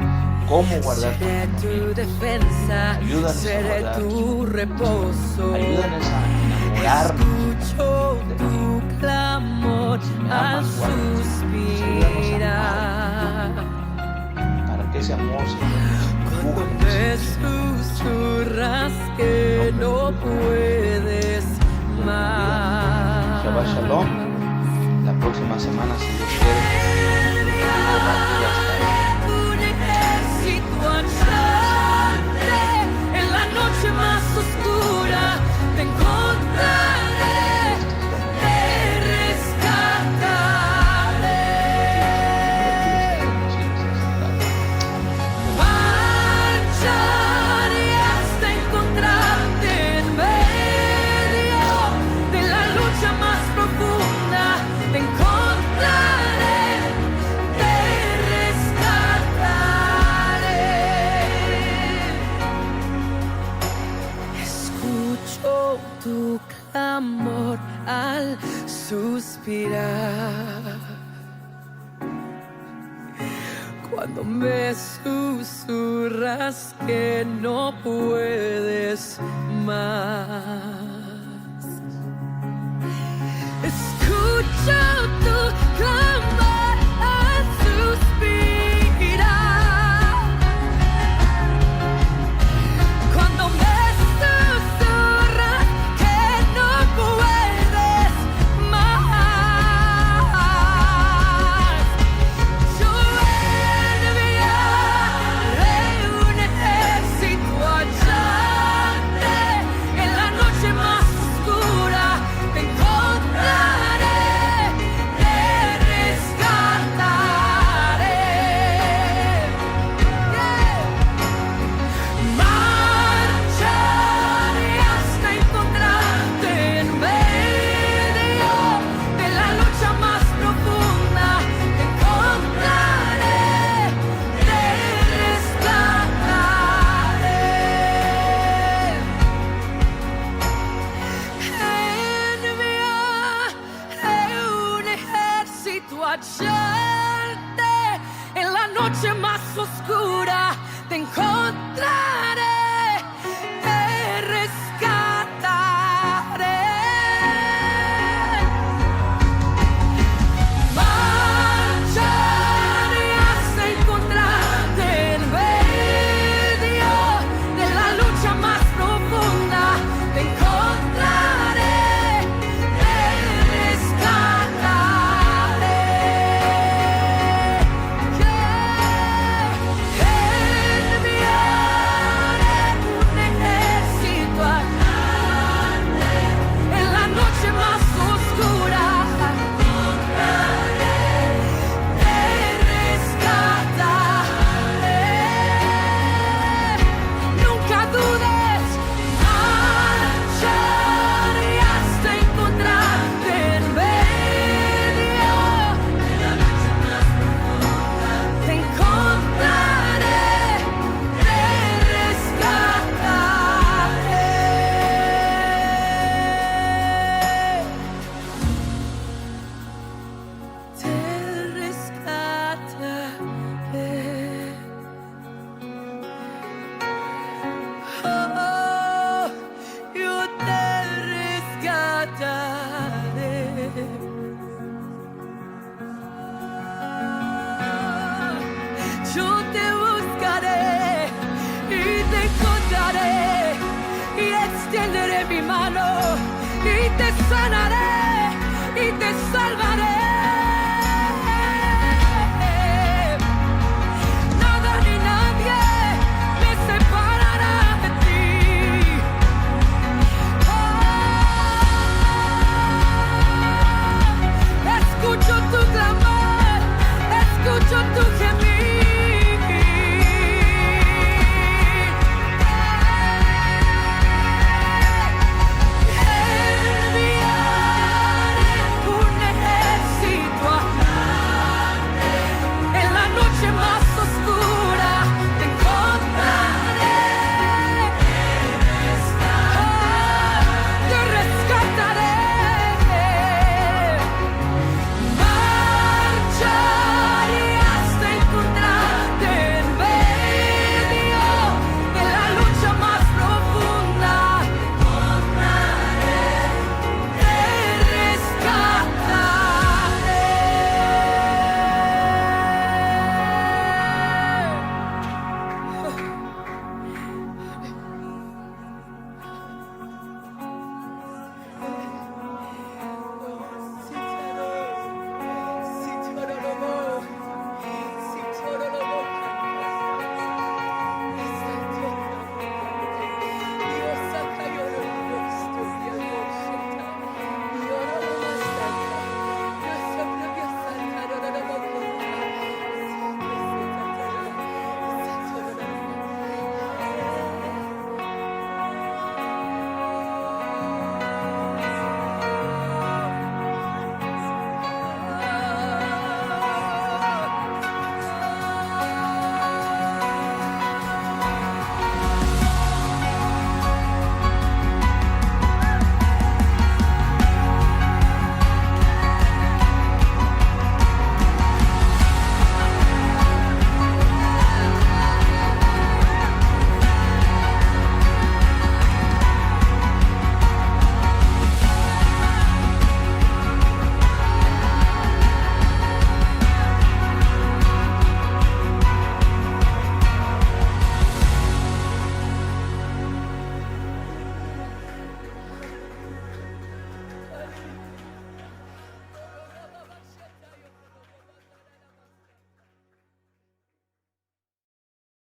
cómo guardar tus Seré tu mandamientos. defensa, Ayúdanos a seré guardar tus tu reposo. Ayúdanos a enamorarnos. Escucho tu clamor Si me al amas, guárdanos. suspirar. Para que ese amor se Cuando empuje me en nosotros. susurras que no puedes más. Shabbat Shalom. La próxima semana, si Dios quiere, Un ejército a echarte en la noche más oscura. Te encontraré, te rescataré. Marcharé hasta encontrarte en medio de la lucha amor al suspirar. Cuando me susurras que no puedes más. Escucho tu clamor al suspirar. Cuando me susurras que no puedes más. Yo enviaré un ejército a hallarte en la noche más oscura. Te encontraré, te rescataré. Marcharé hasta encontrarte en medio de la lucha más profunda. Te encontraré, te rescataré. Enviaré un ejército a hallarte en la noche más oscura. Te encontraré, te rescataré. Marcharé hasta encontrarte en medio de la lucha más profunda. Te encontraré, te rescataré. Enviaré un ejército a hallarte en la noche más oscura. Te rescataré. Nunca dudes, marcharé hasta encontrarte en medio de la noche más profunda. Te encontraré, te rescataré. Te rescataré. Oh, yo te rescataré. Yo te buscaré y te encontraré y extenderé mi mano y te sanaré y te salvaré.